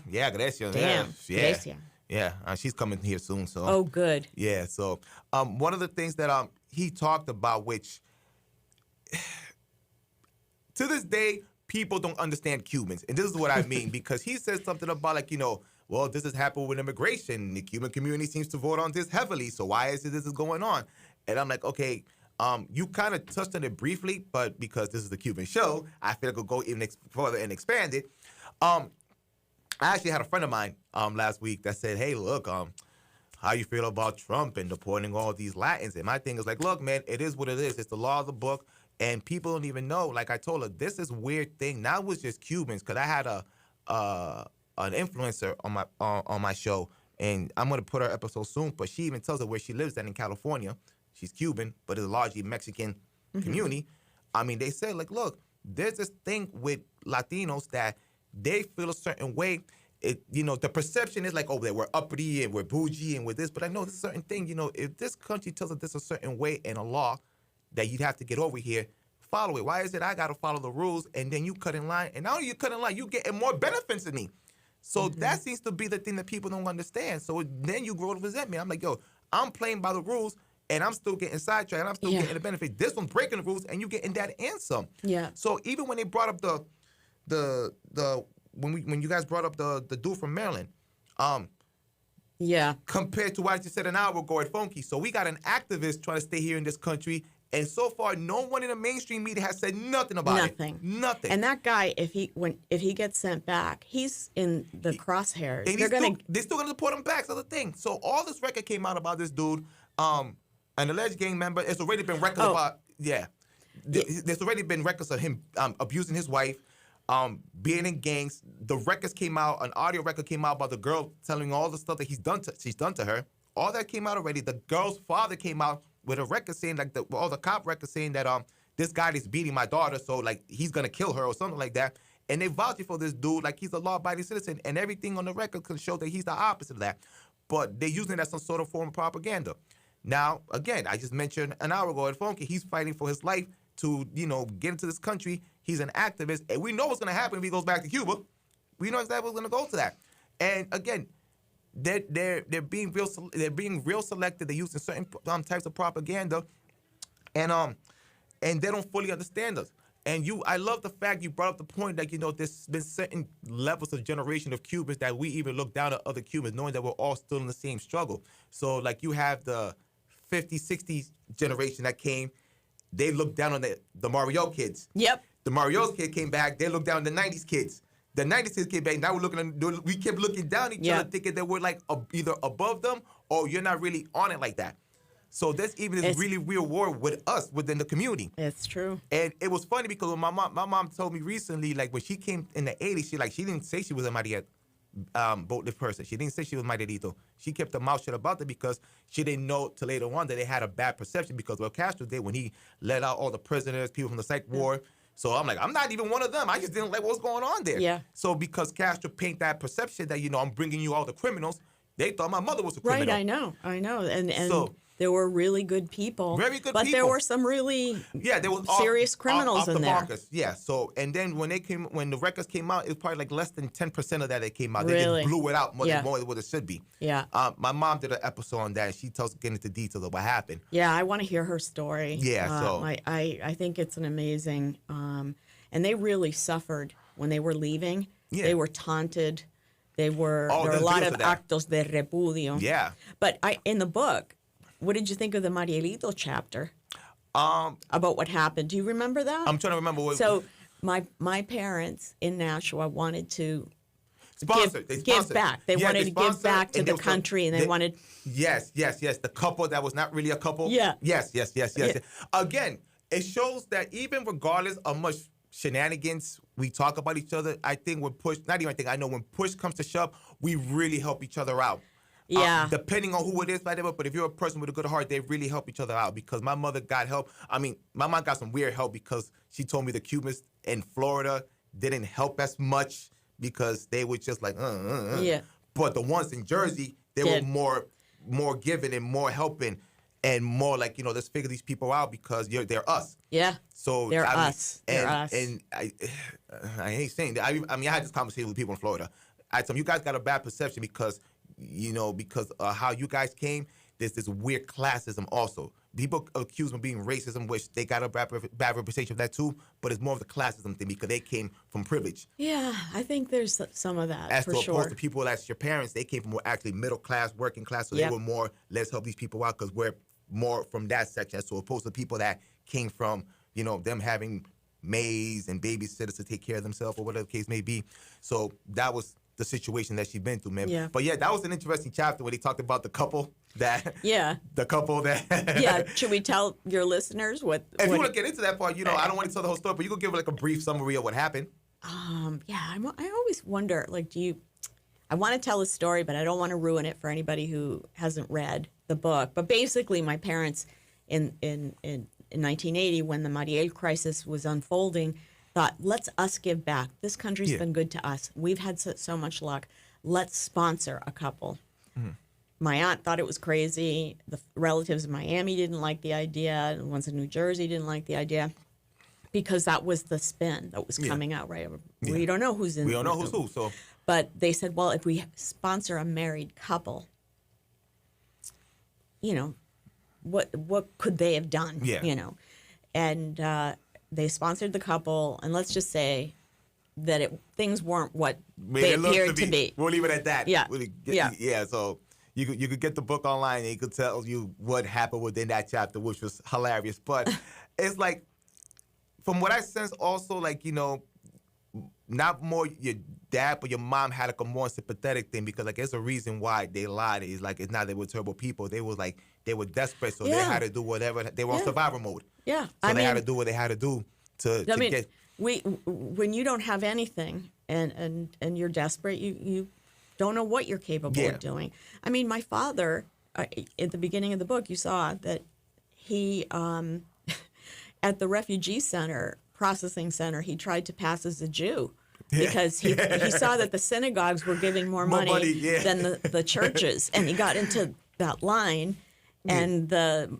Yeah, Grecia. Damn. Yeah. Grecia. Yeah, she's coming here soon. So. Oh, good. Yeah. So, one of the things that he talked about, which to this day people don't understand Cubans, and this is what I mean, because he says something about like, well, this has happened with immigration. The Cuban community seems to vote on this heavily. So why is this going on? And I'm like, okay, you kind of touched on it briefly, but because this is the Cuban show, I feel I could go even further and expand it. I actually had a friend of mine last week that said, hey, look, how you feel about Trump and deporting all these Latins? And my thing is like, look, man, it is what it is. It's the law of the book. And people don't even know. Like I told her, this is a weird thing. Not with just Cubans, because I had an influencer on my show, and I'm gonna put her episode soon. But she even tells her where she lives at in California. She's Cuban, but it's a largely Mexican community. I mean, they say like, look, there's this thing with Latinos that they feel a certain way. The perception is like, oh, that we're uppity and we're bougie and we're this. But I know this certain thing. If this country tells us this a certain way in a law that you'd have to get over here, follow it. Why is it I got to follow the rules and then you cut in line? And now you cut in line, you getting more benefits than me. So that seems to be the thing that people don't understand. So then you grow to resent me. I'm like, yo, I'm playing by the rules and I'm still getting sidetracked and I'm still getting the benefit. This one's breaking the rules and you getting that and some. Yeah. So even when they brought up when you guys brought up the dude from Maryland, compared to what I just said an hour ago at Funky. So we got an activist trying to stay here in this country. And so far, no one in the mainstream media has said nothing about it. Nothing. And that guy, if he gets sent back, he's in the crosshairs. And they're still gonna deport him back. That's the thing. So all this record came out about this dude, an alleged gang member. It's already been records about There's already been records of him abusing his wife, being in gangs. The records came out. An audio record came out about the girl telling all the stuff that she's done to her. All that came out already. The girl's father came out with a record saying like the cop record saying that this guy is beating my daughter, so like he's gonna kill her or something like that. And they vouching for this dude like he's a law-abiding citizen, and everything on the record can show that he's the opposite of that. But they're using it as some sort of form of propaganda. Now, again, I just mentioned an hour ago at Funky, he's fighting for his life to get into this country. He's an activist, and we know what's gonna happen if he goes back to Cuba. We know exactly what's gonna go to that. And again, they're being real selective. They're using certain types of propaganda, and they don't fully understand us. And I love the fact you brought up the point that there's been certain levels of generation of Cubans that we even look down at other Cubans, knowing that we're all still in the same struggle. So like you have the 50s, 60s generation that came, they looked down on the Mario kids. Yep. The Mario's kid came back, they looked down on the 90s kids. The 90s kids came back, now we kept looking down at each other, thinking that we're like either above them or you're not really on it like that. So there's even this really real war with us within the community. It's true. And it was funny because when my mom told me recently, like when she came in the 80s, she didn't say she was a Maria boatlift person. She didn't say she was Maririto. She kept her mouth shut about it because she didn't know till later on that they had a bad perception because what Castro did when he let out all the prisoners, people from the psych ward. So I'm like, I'm not even one of them. I just didn't like what's going on there. Yeah. So because Castro paint that perception that, I'm bringing you all the criminals, they thought my mother was a criminal. Right, I know. And so there were really good people. Very good but people. there were some really there was serious criminals off in the there. markers. Yeah. So and then when the records came out, it was probably like less than 10% of that came out. They Really? just blew it out more Yeah. than what it should be. Yeah. My mom did an episode on that. And she getting into details of what happened. Yeah, I want to hear her story. Yeah, so- I think it's an amazing, and they really suffered when they were leaving. Yeah. They were taunted. There were a there's lot videos of of that. actos de repudio. Yeah. But in the book, what did you think of the Marielito chapter? About what happened? Do you remember that? I'm trying to remember what. So my parents in Nashua wanted to They give back. They wanted to give sponsored, back to and the there was country, and they wanted. Yes. The couple that was not really a couple. Yeah. Yes. Yeah. Again, it shows that even regardless of much shenanigans we talk about each other, I think when push, not even I think, I know when push comes to shove, we really help each other out. Yeah. Depending on who it is, whatever, but if you're a person with a good heart, they really help each other out because my mother got help. I mean, my mom got some weird help because she told me the Cubans in Florida didn't help as much because they were just like, Yeah. But the ones in Jersey, they Did. were more giving and more helping and more like, let's figure these people out because they're us. Yeah. So They're I mean, us. They're us. And I ain't saying that. I mean, I had this conversation with people in Florida. I told them, you guys got a bad perception because how you guys came. There's this weird classism also. People accuse them of being racism, which they got a bad reputation of that too. But it's more of the classism thing because they came from privilege. Yeah, I think there's some of that As for to sure. opposed to people that's your parents, they came from more actually middle class, working class. So Yep. they were more, let's help these people out because we're more from that section. As opposed to people that came from, them having maids and babysitters to take care of themselves or whatever the case may be. So that was the situation that she'd been through, man. Yeah. But yeah, that was an interesting chapter where they talked about the couple that. Yeah. The couple that. Yeah. Should we tell your listeners what? If you want to get into that part, I don't want to tell the whole story, but you could give like a brief summary of what happened. Yeah, I always wonder, like, I want to tell a story, but I don't want to ruin it for anybody who hasn't read the book. But basically, my parents in 1980, when the Mariel crisis was unfolding, thought, let's us give back. This country's been good to us. We've had so much luck. Let's sponsor a couple. Mm-hmm. My aunt thought it was crazy. The relatives in Miami didn't like the idea. The ones in New Jersey didn't like the idea. Because that was the spin that was coming out, right? We don't know who's in. We don't know who's who, so. But they said, well, if we sponsor a married couple, what could they have done? Yeah. And they sponsored the couple, and let's just say that things weren't what they appeared to be. We'll leave it at that. Yeah. Yeah. So you could get the book online, and it could tell you what happened within that chapter, which was hilarious. But it's like, from what I sense, also like not more your dad, but your mom had like a more sympathetic thing because like there's a reason why they lied. It's like it's not they were terrible people. They was like they were desperate, so they had to do whatever. They were on survival mode. Yeah, So they had to do what they had to do to get. When you don't have anything and you're desperate, you don't know what you're capable of doing. I mean, my father, at the beginning of the book, you saw that he at the refugee processing center, he tried to pass as a Jew because he saw that the synagogues were giving more money than the churches, and he got into that line, and the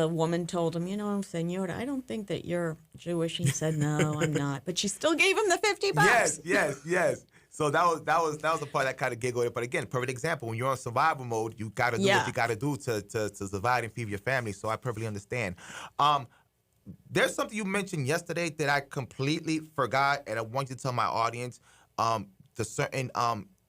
woman told him, Senora, I don't think that you're Jewish. He said, no, I'm not, but she still gave him the $50. Yes. So that was the part that kind of giggled it. But again, perfect example. When you're on survival mode, you got to do what you got to do to survive and feed your family. So I perfectly understand. There's something you mentioned yesterday that I completely forgot, and I want you to tell my audience the certain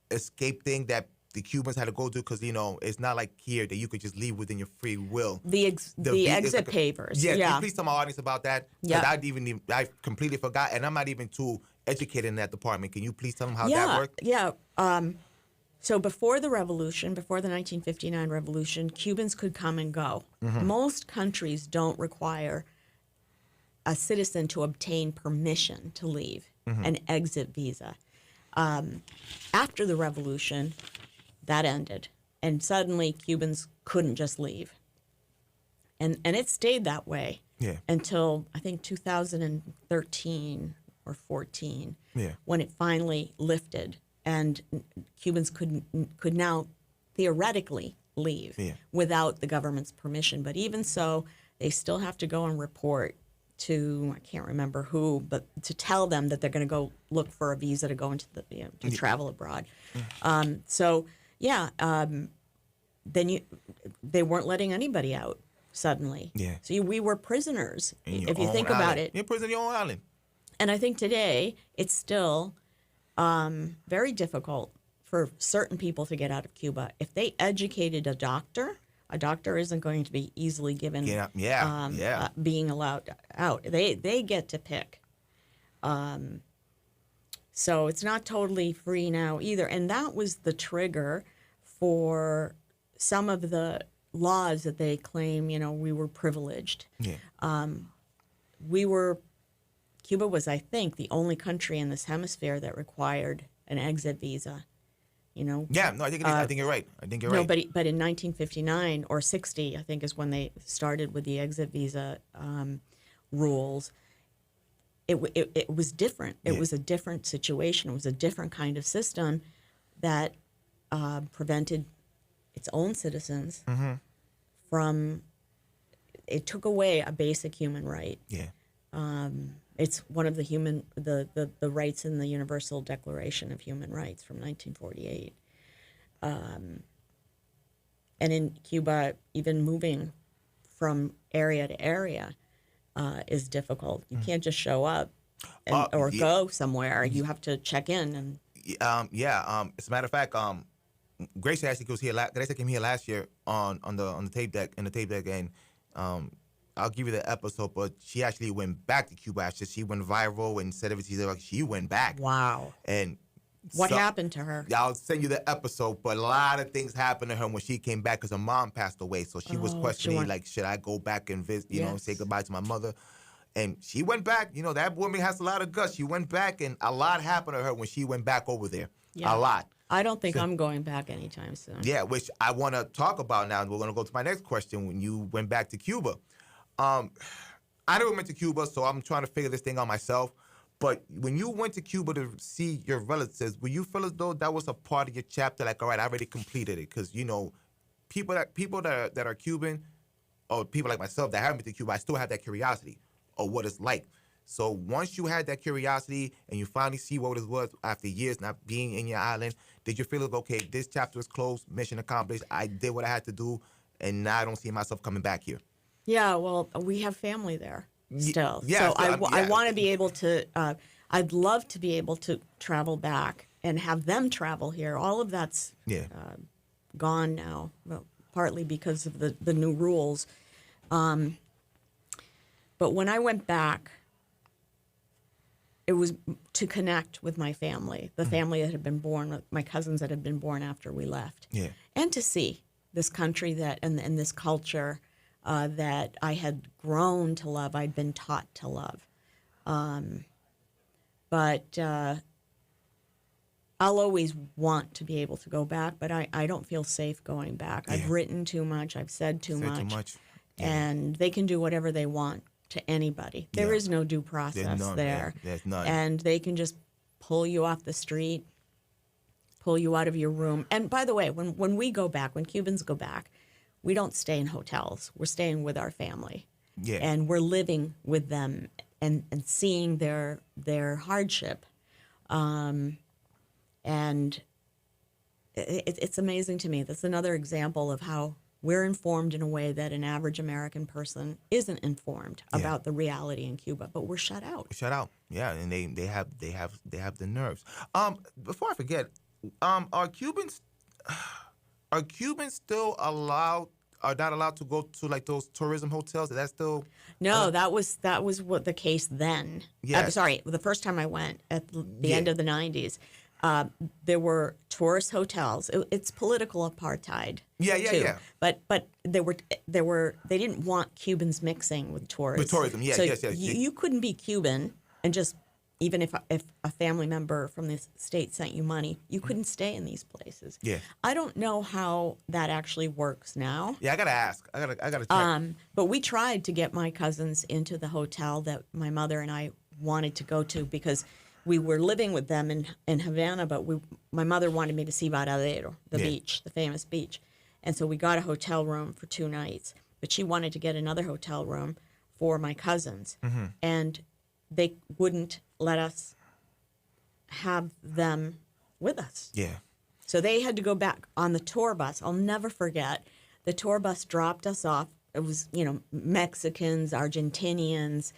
escape thing that the Cubans had to go through because, it's not like here that you could just leave within your free will. The exit papers. Yeah, can you please tell my audience about that? Yeah. I completely forgot, and I'm not even too educated in that department. Can you please tell them how that worked? Yeah. So before the revolution, before the 1959 revolution, Cubans could come and go. Mm-hmm. Most countries don't require a citizen to obtain permission to leave, an exit visa. After the revolution, that ended, and suddenly Cubans couldn't just leave. And it stayed that way until, I think, 2013 or 14, when it finally lifted, and Cubans could now theoretically leave Yeah. without the government's permission. But even so, they still have to go and report to, I can't remember who, but to tell them that they're going to go look for a visa to go into the, to travel abroad. So yeah, then they weren't letting anybody out suddenly. Yeah. So we were prisoners, In your if you own think about island. it. You're in prison on your own island. And I think today it's still very difficult for certain people to get out of Cuba. If they educated a doctor isn't going to be easily given being allowed out. They get to pick. So it's not totally free now either. And that was the trigger for some of the laws that they claim, we were privileged. Yeah. Cuba was, I think, the only country in this hemisphere that required an exit visa. Yeah, no, I think you're right. I think you're no, right. but in 1959 or 60, I think is when they started with the exit visa rules. It was different. It was a different situation. It was a different kind of system that prevented its own citizens from. It took away a basic human right. Yeah. It's one of the rights in the Universal Declaration of Human Rights from 1948. And in Cuba, even moving from area to area is difficult. You can't just show up or go somewhere. You have to check in. And as a matter of fact, Gracie actually was here. Gracie came here last year on the tape deck and I'll give you the episode, but she actually went back to Cuba after she went viral and said everything. She went back. Wow. And what happened to her? I'll send you the episode, but a lot of things happened to her when she came back because her mom passed away. So she was questioning, should I go back and visit, say goodbye to my mother? And she went back. That woman has a lot of guts. She went back, and a lot happened to her when she went back over there. Yeah. A lot. I don't think I'm going back anytime soon. Yeah, which I want to talk about now. And we're going to go to my next question. When you went back to Cuba, I never went to Cuba, so I'm trying to figure this thing out myself. But when you went to Cuba to see your relatives, will you feel as though that was a part of your chapter? Like, all right, I already completed it, because people that are Cuban, or people like myself that haven't been to Cuba, I still have that curiosity of what it's like. So once you had that curiosity and you finally see what it was after years not being in your island, did you feel like, okay, this chapter is closed, mission accomplished, I did what I had to do, and now I don't see myself coming back here? Yeah, well, we have family there still. Yeah, so I want to be able to, I'd love to be able to travel back and have them travel here. All of that's gone now, well, partly because of the new rules. But when I went back, it was to connect with my family, the family that had been born, my cousins that had been born after we left. Yeah. And to see this country and this culture that I had grown to love, I'd been taught to love. But I'll always want to be able to go back, but I don't feel safe going back. Yeah. I've written too much. I've said too much. Yeah. And they can do whatever they want to anybody. There is no due process there. There's none. And they can just pull you off the street, pull you out of your room. And by the way, when we go back, when Cubans go back, we don't stay in hotels. We're staying with our family. Yeah. And we're living with them and seeing their hardship. And it's amazing to me. That's another example of how we're informed in a way that an average American person isn't informed about the reality in Cuba, but we're shut out. Shut out. Yeah, and they have the nerves. Before I forget, are Cubans still allowed? Are not allowed to go to like those tourism hotels? Is that still? No, that was what the case then. Yeah. Sorry, the first time I went at the end of the 90s, there were tourist hotels. It's political apartheid. Yeah. But they didn't want Cubans mixing with tourists. With tourism, yes. You couldn't be Cuban and just. Even if a family member from the state sent you money, you couldn't stay in these places. Yeah. I don't know how that actually works now. Yeah, I gotta ask. I gotta check. But we tried to get my cousins into the hotel that my mother and I wanted to go to because we were living with them in Havana, but my mother wanted me to see Varadero, the beach, the famous beach. And so we got a hotel room for 2 nights, but she wanted to get another hotel room for my cousins. And they wouldn't let us have them with us. Yeah. So they had to go back on the tour bus. I'll never forget. The tour bus dropped us off. It was, Mexicans, Argentinians,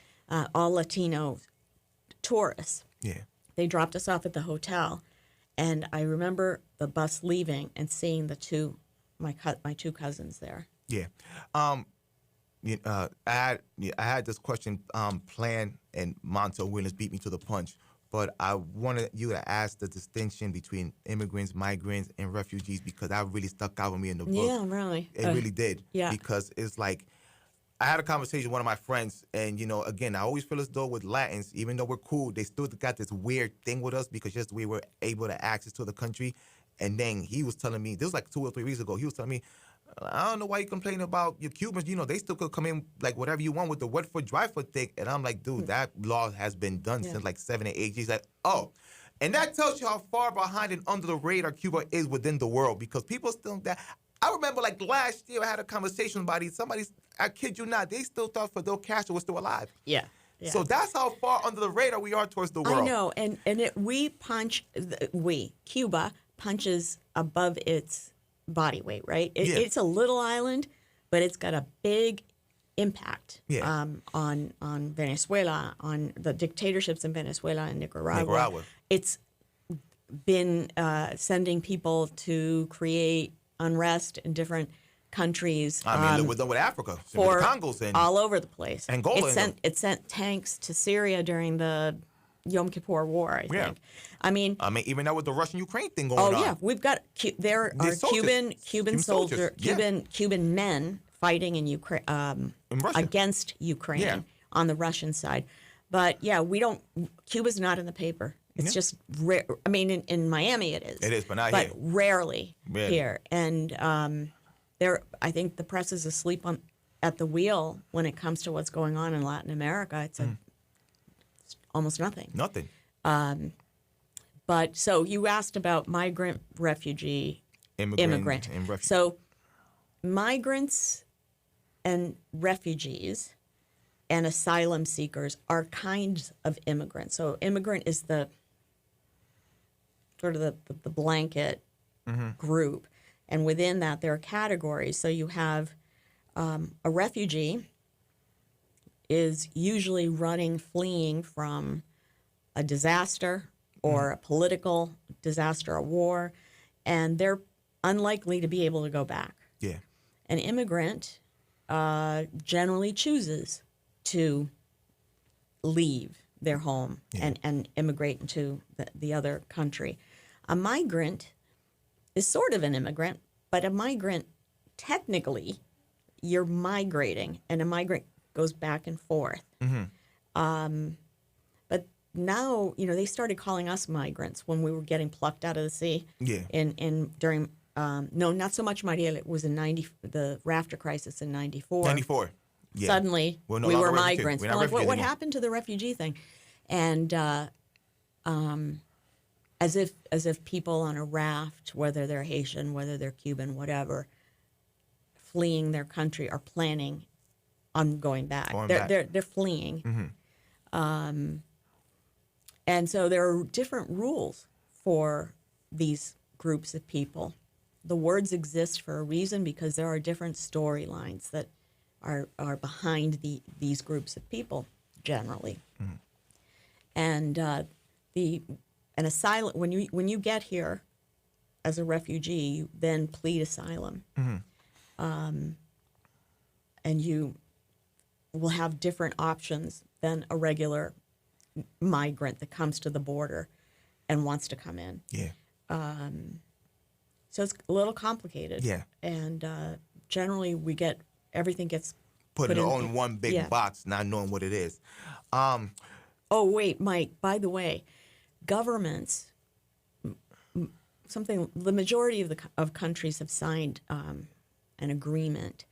all Latino tourists. Yeah. They dropped us off at the hotel, and I remember the bus leaving and seeing my 2 cousins there. Yeah. I had this question planned, and Monto Williams beat me to the punch. But I wanted you to ask the distinction between immigrants, migrants, and refugees, because that really stuck out with me in the book. Yeah, really. It really did. Yeah. Because it's like, I had a conversation with one of my friends, and, again, I always feel as though with Latins, even though we're cool, they still got this weird thing with us because just we were able to access to the country. And then he was telling me, this was like 2 or 3 weeks ago, he was telling me, I don't know why you complain about your Cubans. They still could come in like whatever you want with the wet foot, dry foot thing. And I'm like, dude, that law has been done since like 7 or 8 years. He's like, oh. And that tells you how far behind and under the radar Cuba is within the world, because people still that. I remember like last year I had a conversation about it. Somebody, I kid you not, they still thought Fidel Castro was still alive. Yeah. Yeah. So that's how far under the radar we are towards the world. I know, and Cuba punches above its body weight, right? It's a little island, but it's got a big impact on Venezuela, on the dictatorships in Venezuela and Nicaragua. It's been sending people to create unrest in different countries. I mean, with Africa, for with the Congos and all over the place. Angola. It sent tanks to Syria during the Yom Kippur War, I think. I mean, even now with the Russian-Ukraine thing going on. Oh yeah, we've got there are Cuban soldiers, Cuban men fighting in Ukraine against Ukraine on the Russian side. But yeah, Cuba's not in the paper. It's just rare. I mean, in Miami it is. It is, but not here. But rarely here. And I think the press is asleep at the wheel when it comes to what's going on in Latin America. It's almost nothing. Nothing. But so you asked about migrant, refugee, immigrant. And refugee. So migrants and refugees and asylum seekers are kinds of immigrants. So immigrant is the sort of the blanket group. And within that, there are categories. So you have a refugee is usually fleeing from a disaster or a political disaster, a war, and they're unlikely to be able to go back. Yeah. An immigrant generally chooses to leave their home and immigrate into the other country. A migrant is sort of an immigrant, but a migrant, technically, you're migrating, and a migrant goes back and forth. But now, they started calling us migrants when we were getting plucked out of the sea. Yeah. During no, not so much Mariel. It was in the rafter crisis in '94. '94. Yeah. Suddenly, we were migrants. We're like, what happened to the refugee thing? And as if people on a raft, whether they're Haitian, whether they're Cuban, whatever, fleeing their country, are planning on going back. They're fleeing. And so there are different rules for these groups of people. The words exist for a reason because there are different storylines that are behind these groups of people generally. And an asylum, when you get here as a refugee, you then plead asylum. And you will have different options than a regular migrant that comes to the border and wants to come in. Yeah. So it's a little complicated. Yeah. And generally everything gets put in one big box, not knowing what it is. Oh, wait, Mike, by the way, governments, the majority of countries have signed an agreement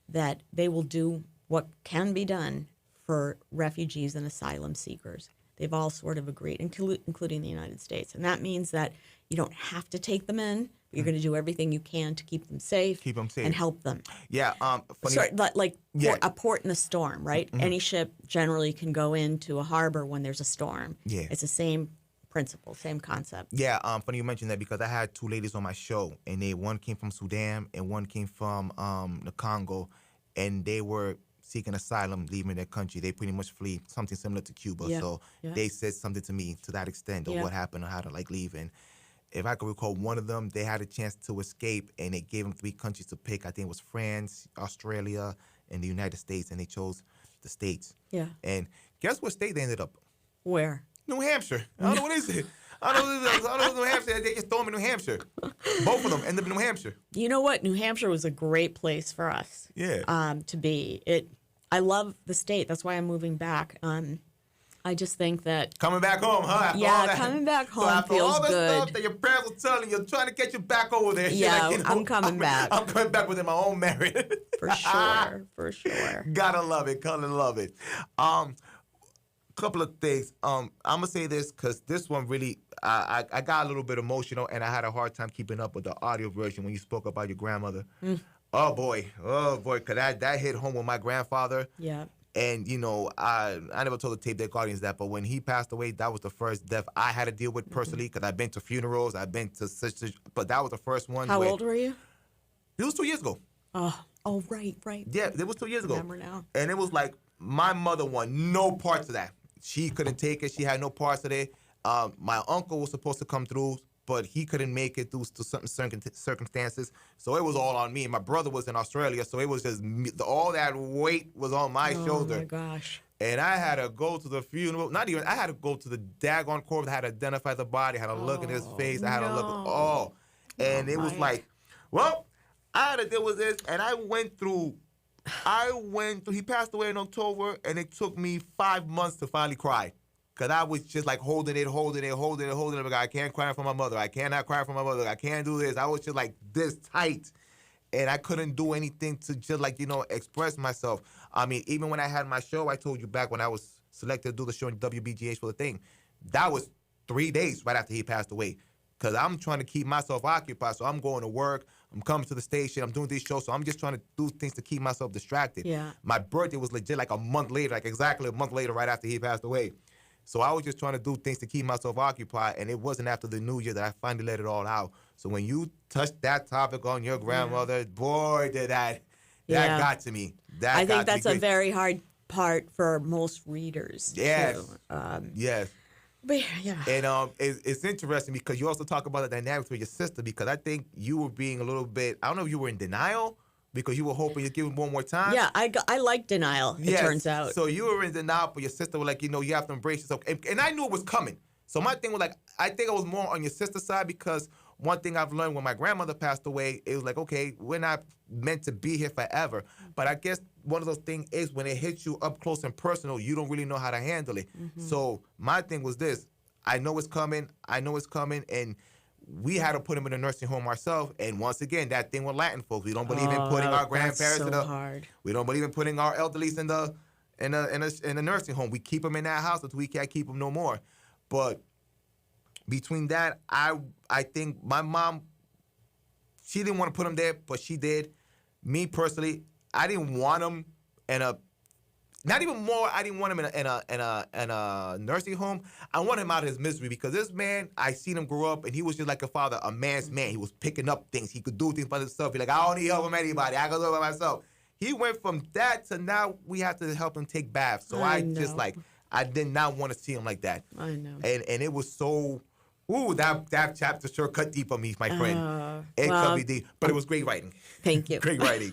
that they will do what can be done for refugees and asylum seekers. They've all sort of agreed, including the United States. And that means that you don't have to take them in, You're going to do everything you can to keep them safe. Keep them safe. And help them. Yeah. Funny. Sorry, like Yeah. a port in the storm, right? Any ship generally can go into a harbor when there's a storm. Yeah. It's the same principle, same concept. Yeah, funny you mentioned that because I had two ladies on my show, and one came from Sudan and one came from the Congo, and they were seeking asylum, leaving their country. They pretty much flee something similar to Cuba. Yeah, So yeah. they said something to me to that extent of Yeah. what happened or how to like leave. And if I could recall, one of them, they had a chance to escape, and they gave them 3 countries to pick. I think it was France, Australia, and the United States, and they chose the States. Yeah. And guess what state they ended up? Where? New Hampshire. I don't know what is it. I don't know what it is. New Hampshire. They just throw them in New Hampshire. Both of them end up in New Hampshire. You know what? New Hampshire was a great place for us. Yeah. To be. I love the state. That's why I'm moving back. I just think that Coming back home, huh? After Yeah, all that. coming back home so after feels all the good. stuff that your parents were telling you, trying to get you back over there. Yeah, shit, like, I'm coming back. I'm coming back within my own merit. for sure. Gotta love it. Gotta love it. Couple of things. I'm gonna say this because this one really, I got a little bit emotional, and I had a hard time keeping up with the audio version when you spoke about your grandmother. Oh boy, because that hit home with my grandfather. Yeah. And you know, I never told the Tape Deck audience that, but when he passed away, that was the first death I had to deal with personally. Because I've been to funerals, I've been to such, but that was the first one. How old were you? It was 2 years ago. Oh, right. Yeah, it was 2 years ago. Remember now. And it was like my mother wanted no parts of that. She couldn't take it. She had no parts of it. My uncle was supposed to come through, but he couldn't make it due to certain circumstances. So it was all on me. My brother was in Australia, so it was just me, all that weight was on my shoulder. Oh my gosh. And I had to go to the funeral. I had to go to the daggone corpse. I had to identify the body. I had to look at his face. I had to look and it was Mike. like, well, I had to deal with this. And I went through, he passed away in October, and it took me 5 months to finally cry. Because I was just like holding it. Like, I can't cry for my mother. I cannot cry for my mother. I can't do this. I was just like this tight. And I couldn't do anything to just like, express myself. I mean, even when I had my show, I told you back when I was selected to do the show in WBGH for the thing, that was 3 days right after he passed away. Because I'm trying to keep myself occupied. So I'm going to work. I'm coming to the station. I'm doing these shows. So I'm just trying to do things to keep myself distracted. Yeah. My birthday was legit like a month later, like exactly a month later right after he passed away. So I was just trying to do things to keep myself occupied, and it wasn't after the New Year that I finally let it all out. So when you touched that topic on your grandmother, boy, did that got to me. I think that's a very hard part for most readers. Yes. Too. Yes. But yeah. And it's interesting because you also talk about the dynamics with your sister, because I think you were being a little bit, I don't know if you were in denial because you were hoping you'd give him one more time. Yeah, I like denial, it turns out. So you were in denial, but your sister was like, you have to embrace yourself. And I knew it was coming. So my thing was like, I think I was more on your sister's side, because one thing I've learned when my grandmother passed away, it was like, okay, we're not meant to be here forever. But I guess one of those things is when it hits you up close and personal, you don't really know how to handle it. Mm-hmm. So my thing was this. I know it's coming. And we had to put him in a nursing home ourselves. And once again, that thing with Latin folks, we don't believe in putting our grandparents in the hard. We don't believe in putting our elderlies in the nursing home. We keep them in that house until we can't keep them no more. But between that, I think my mom, she didn't want to put him there, but she did. Me personally, I didn't want him in a. Not even more, I didn't want him in a nursing home. I wanted him out of his misery, because this man, I seen him grow up, and he was just like a father, a man's man. He was picking up things. He could do things by himself. He's like, I don't need help from anybody. I can do it by myself. He went from that to now we have to help him take baths. So I just like, I did not want to see him like that. I know. And it was so, that chapter sure cut deep on me, my friend. It cut me deep. But it was great writing. Thank you. Great writing.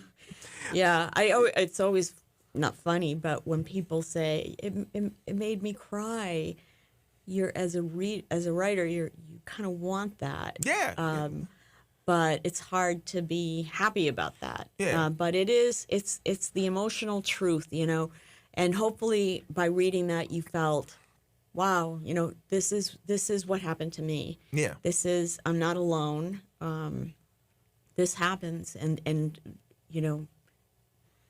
Yeah, it's always not funny, but when people say it made me cry, you're as a writer, you kind of want that. Yeah. But it's hard to be happy about that. Yeah. But it's the emotional truth, and hopefully by reading that you felt, wow, this is what happened to me. Yeah. I'm not alone. This happens, and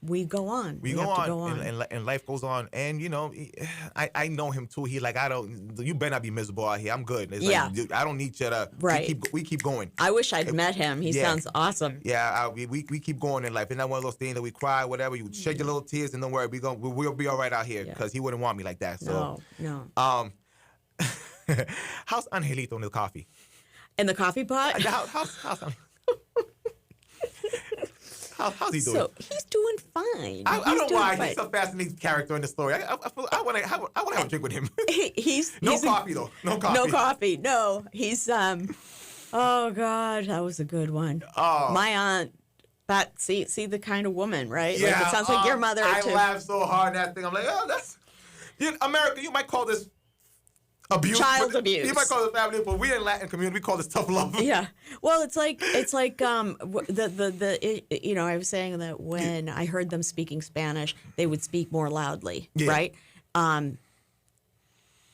we go on. We have go to go on, on. and life goes on. And I know him too. He like, you better not be miserable out here. I'm good. It's Yeah. like, dude, I don't need you to. Right. We keep going. I wish I'd met him. He sounds awesome. Yeah, we keep going in life. It's not one of those things that we cry, whatever. You shed your little tears and don't worry, we'll be all right out here because he wouldn't want me like that. So No. How's Angelito in the coffee? In the coffee pot? How's he doing? So he's doing fine. I don't know why fine. he's a fascinating character in the story. I want to have a drink with him. He's coffee though. No coffee. No coffee. No. He's oh God, that was a good one. Oh. My aunt. That see the kind of woman, right? Yeah. Like, it sounds like your mother too. I laughed so hard at that thing. I'm like, that's America. You might call this abuse. Child abuse. You might call it family, but we in Latin community, we call this tough love. Yeah. Well, it's like I was saying that when I heard them speaking Spanish, they would speak more loudly, right?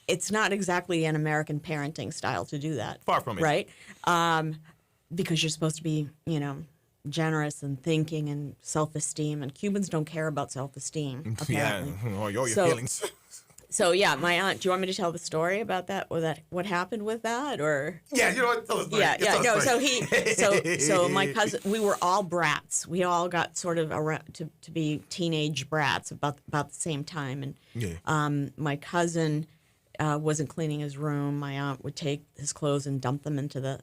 It's not exactly an American parenting style to do that. Far from it. Right? Because you're supposed to be, generous and thinking and self-esteem, and Cubans don't care about self-esteem, apparently. Yeah, or your feelings. So yeah, my aunt. Do you want me to tell the story about that? Or what happened with that? Or yeah, tell the story. No. So my cousin. We were all brats. We all got sort of around to be teenage brats about the same time. And my cousin wasn't cleaning his room. My aunt would take his clothes and dump them into the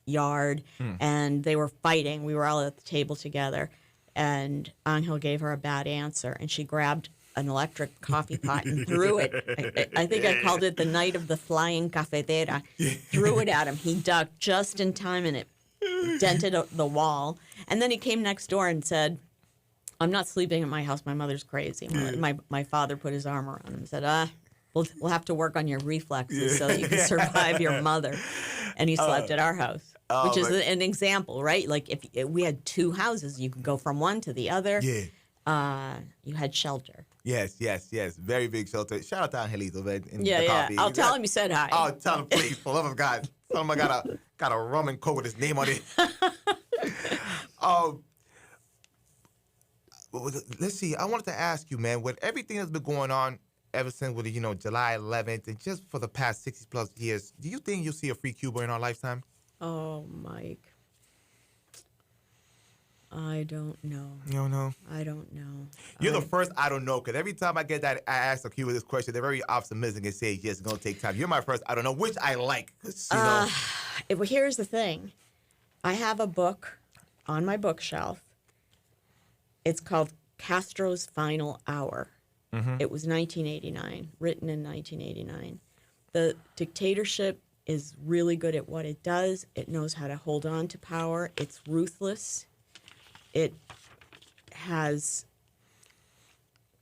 yard, and they were fighting. We were all at the table together, and Angel gave her a bad answer, and she grabbed an electric coffee pot and threw it. I think I called it the night of the flying cafetera. Threw it at him. He ducked just in time, and it dented the wall. And then he came next door and said, "I'm not sleeping at my house. My mother's crazy." My father put his arm around him and said, We'll have to work on your reflexes so that you can survive your mother. And he slept at our house, which is an example, right? Like if we had two houses, you could go from one to the other. Yeah. You had shelter. Yes. Very big shelter. Shout out to Angelito, man. The coffee. I'll tell him you said hi. Oh, tell him, please, for the love of God. Tell him I got a rum and coke with his name on it. Let's see. I wanted to ask you, man, with everything that's been going on ever since with July 11th and just for the past 60 plus years, do you think you'll see a free Cuba in our lifetime? Oh, Mike. I don't know. You don't know? I don't know. You're the first I don't know, because every time I ask a Cuba this question, they're very optimistic and say, yes, it's going to take time. You're my first I don't know, which I like. Here's the thing. I have a book on my bookshelf. It's called Castro's Final Hour. Mm-hmm. It was 1989, written in 1989. The dictatorship is really good at what it does. It knows how to hold on to power. It's ruthless. It has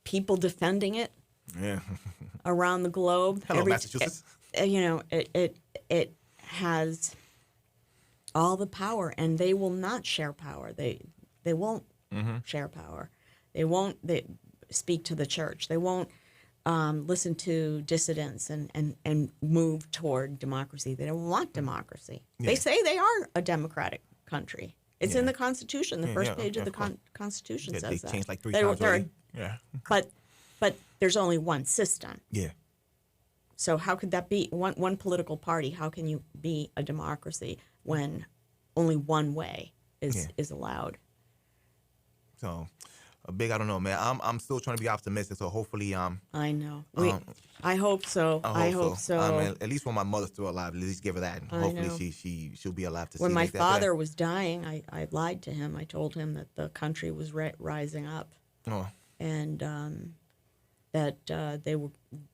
people defending it around the globe. Hello, Massachusetts. It has all the power, and they will not share power. They won't share power. They won't speak to the church. They won't listen to dissidents and move toward democracy. They don't want democracy. Yeah. They say they are a democratic country. It's in the Constitution. The first page of the Constitution says that. They changed like 3 times already. Yeah. But there's only one system. Yeah. So how could that be? One political party, how can you be a democracy when only one way is allowed? So, a big I don't know, man. I'm still trying to be optimistic, so hopefully I know. I hope so. I hope so. At least when my mother's still alive, at least give her that. And hopefully she'll be alive to see. When my father was dying, I lied to him. I told him that the country was rising up. Oh. And that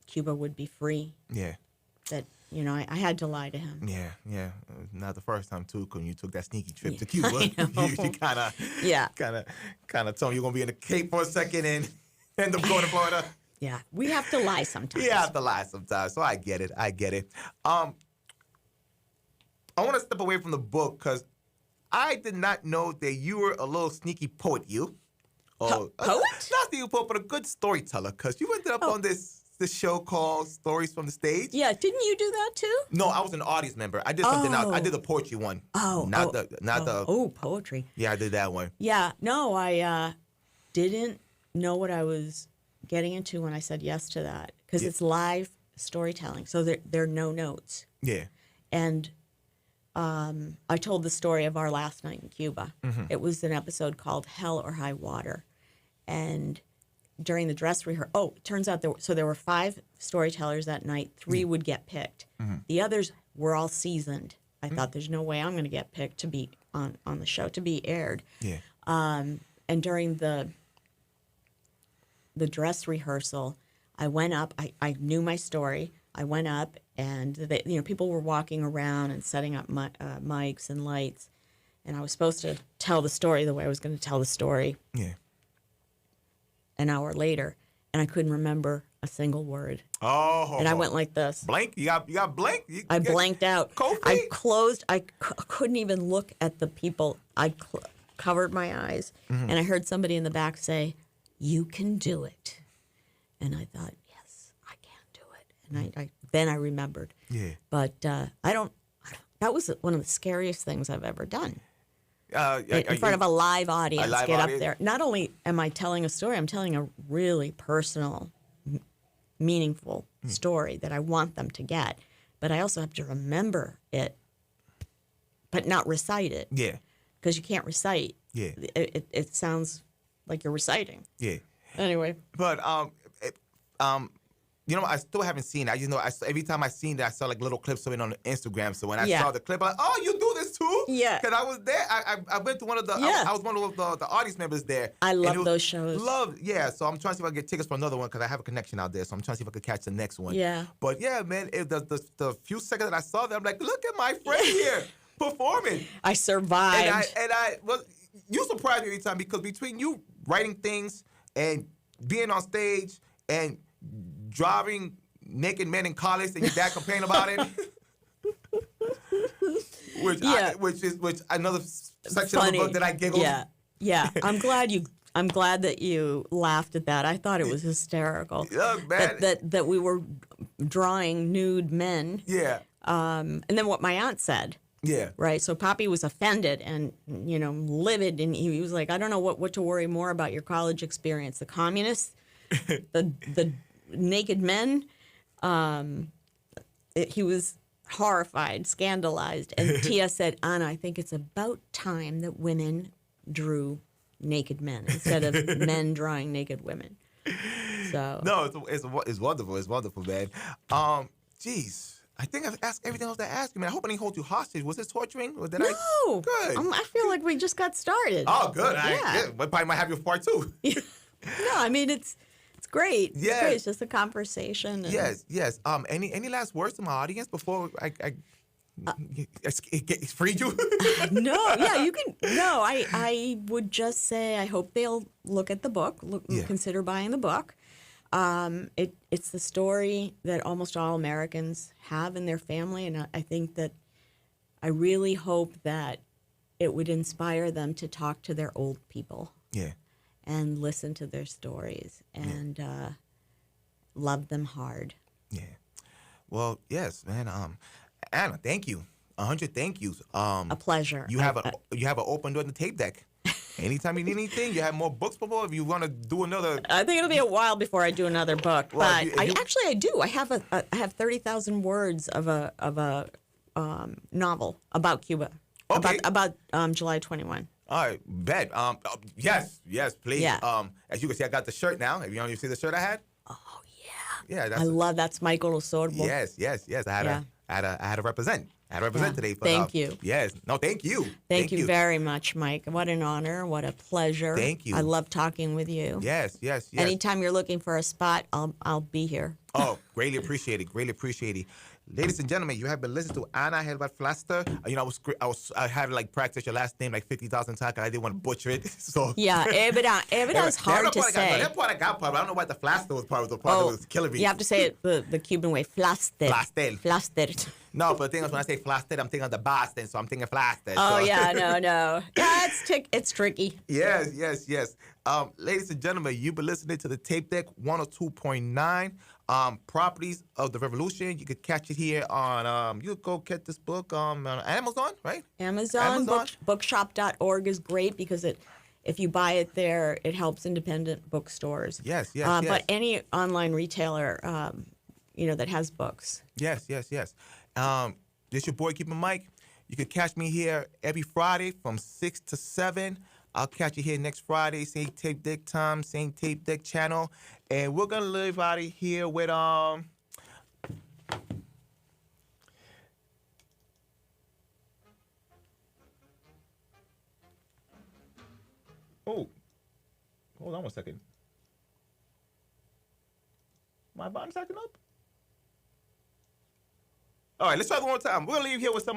Cuba would be free. Yeah. That I had to lie to him. Yeah. Not the first time too, when you took that sneaky trip to Cuba. You kind of told me you're gonna be in the Cape for a second and end up going to Florida. Yeah, we have to lie sometimes. We have to lie sometimes, so I get it. I want to step away from the book because I did not know that you were a little sneaky poet. Poet? Not sneaky poet, but a good storyteller. Because you ended up on this show called Stories from the Stage. Yeah, didn't you do that too? No, I was an audience member. I did something else. I did the poetry one. Poetry. Yeah, I did that one. Yeah, no, didn't know what I was getting into when I said yes to that, because it's live storytelling, so there are no notes. Yeah. And I told the story of our last night in Cuba. It was an episode called Hell or High Water. And during the dress rehearsal, it turns out there were 5 storytellers that night. 3 would get picked. The others were all seasoned. I thought, there's no way I'm going to get picked to be on the show, to be aired. Yeah. And during the dress rehearsal, I went up. I knew my story. I went up, and people were walking around and setting up mics and lights, and I was supposed to tell the story the way I was going to tell the story. Yeah. An hour later, and I couldn't remember a single word. Oh. And I went like this. Blank? You got blank? I blanked out. Cold I feet? closed. I couldn't even look at the people. I covered my eyes, and I heard somebody in the back say, "You can do it." And I thought, yes, I can do it. And then I remembered. Yeah. But that was one of the scariest things I've ever done. In front of a live audience, get up there. Not only am I telling a story, I'm telling a really personal, meaningful story that I want them to get. But I also have to remember it, but not recite it. Yeah. Because you can't recite. Yeah. It sounds like you're reciting. Yeah. Anyway. But I still haven't seen it. Every time I seen that, I saw like little clips of it on Instagram. So when I saw the clip, I'm like, oh, you do this too? Yeah. Because I was there. I went to one of the, I was one of the audience members there. I love those shows. Yeah. So I'm trying to see if I can get tickets for another one because I have a connection out there. So I'm trying to see if I could catch the next one. Yeah. But yeah, man, the few seconds that I saw that, I'm like, look at my friend here performing. I survived. Well, you surprised me every time because between you writing things and being on stage and driving naked men in college and your dad complained about it, which another section funny. of the book that I giggled. Yeah. I'm glad that you laughed at that. I thought it was hysterical. Man. That we were drawing nude men. Yeah. And then what my aunt said. Yeah. Right. So Poppy was offended and, livid. And he was like, I don't know what to worry more about your college experience. The communists, the naked men. He was horrified, scandalized. And Tia said, Anna, I think it's about time that women drew naked men instead of men drawing naked women. So. No, it's wonderful. It's wonderful, man. Geez. I think I've asked everything else to ask you, man. I hope I didn't hold you hostage. Was this torturing? Or did no. Good. I feel like we just got started. Oh, good. We probably might have you for part 2. No, I mean, it's great. Yes. It's great. It's just a conversation. And... Yes. Any last words to my audience before I freed you? No, yeah, you can. No, I would just say I hope they'll look at the book, consider buying the book. It's the story that almost all Americans have in their family, and I think that I really hope that it would inspire them to talk to their old people. Yeah. And listen to their stories and love them hard. Yeah. Well, yes, man. Anna, thank you. 100 thank yous. A pleasure. You have an open door in the tape deck. Anytime you need anything, you have more books before. If you want to do another, I think it'll be a while before I do another book. Well, but I do. I have 30,000 words of a novel about Cuba. Okay. About July 21. All right, bet. Yes, please. Yeah. As you can see, I got the shirt now. Have you see the shirt I had? Oh yeah. Yeah. I love that's Michael Osorbo. Yes. I had to represent. I had to represent today. For, thank you. Yes. No, thank you. Thank you very much, Mike. What an honor. What a pleasure. Thank you. I love talking with you. Yes. Anytime you're looking for a spot, I'll be here. Oh, greatly appreciate it. Ladies and gentlemen, you have been listening to Ana Hebra Flaster. I had to practice your last name 50,000 times because I didn't want to butcher it. So yeah, Hebra is hard to say. That part I got part, but I don't know why the Flaster was part of the part that was killing me. You have to say it the Cuban way, Flaster. Flaster. No, but the thing is, when I say Flaster, I'm thinking of the Boston, so I'm thinking Flaster. Oh, so. Yeah, no. Yeah, it's tricky. Yes. Ladies and gentlemen, you've been listening to the Tape Deck 102.9. Properties of the Revolution. You could catch it here on, you could go get this book on Amazon, right? Amazon. Bookshop.org is great because it if you buy it there, it helps independent bookstores. Yes, yes, yes. But any online retailer, that has books. Yes, yes, yes. This your boy, Keep a Mic. You can catch me here every Friday from 6 to 7. I'll catch you here next Friday, same tape deck time, same tape deck channel. And we're going to live out of here with, oh, hold on one second. My bottom's acting up? All right, let's try one more time. We're going to leave here with some of the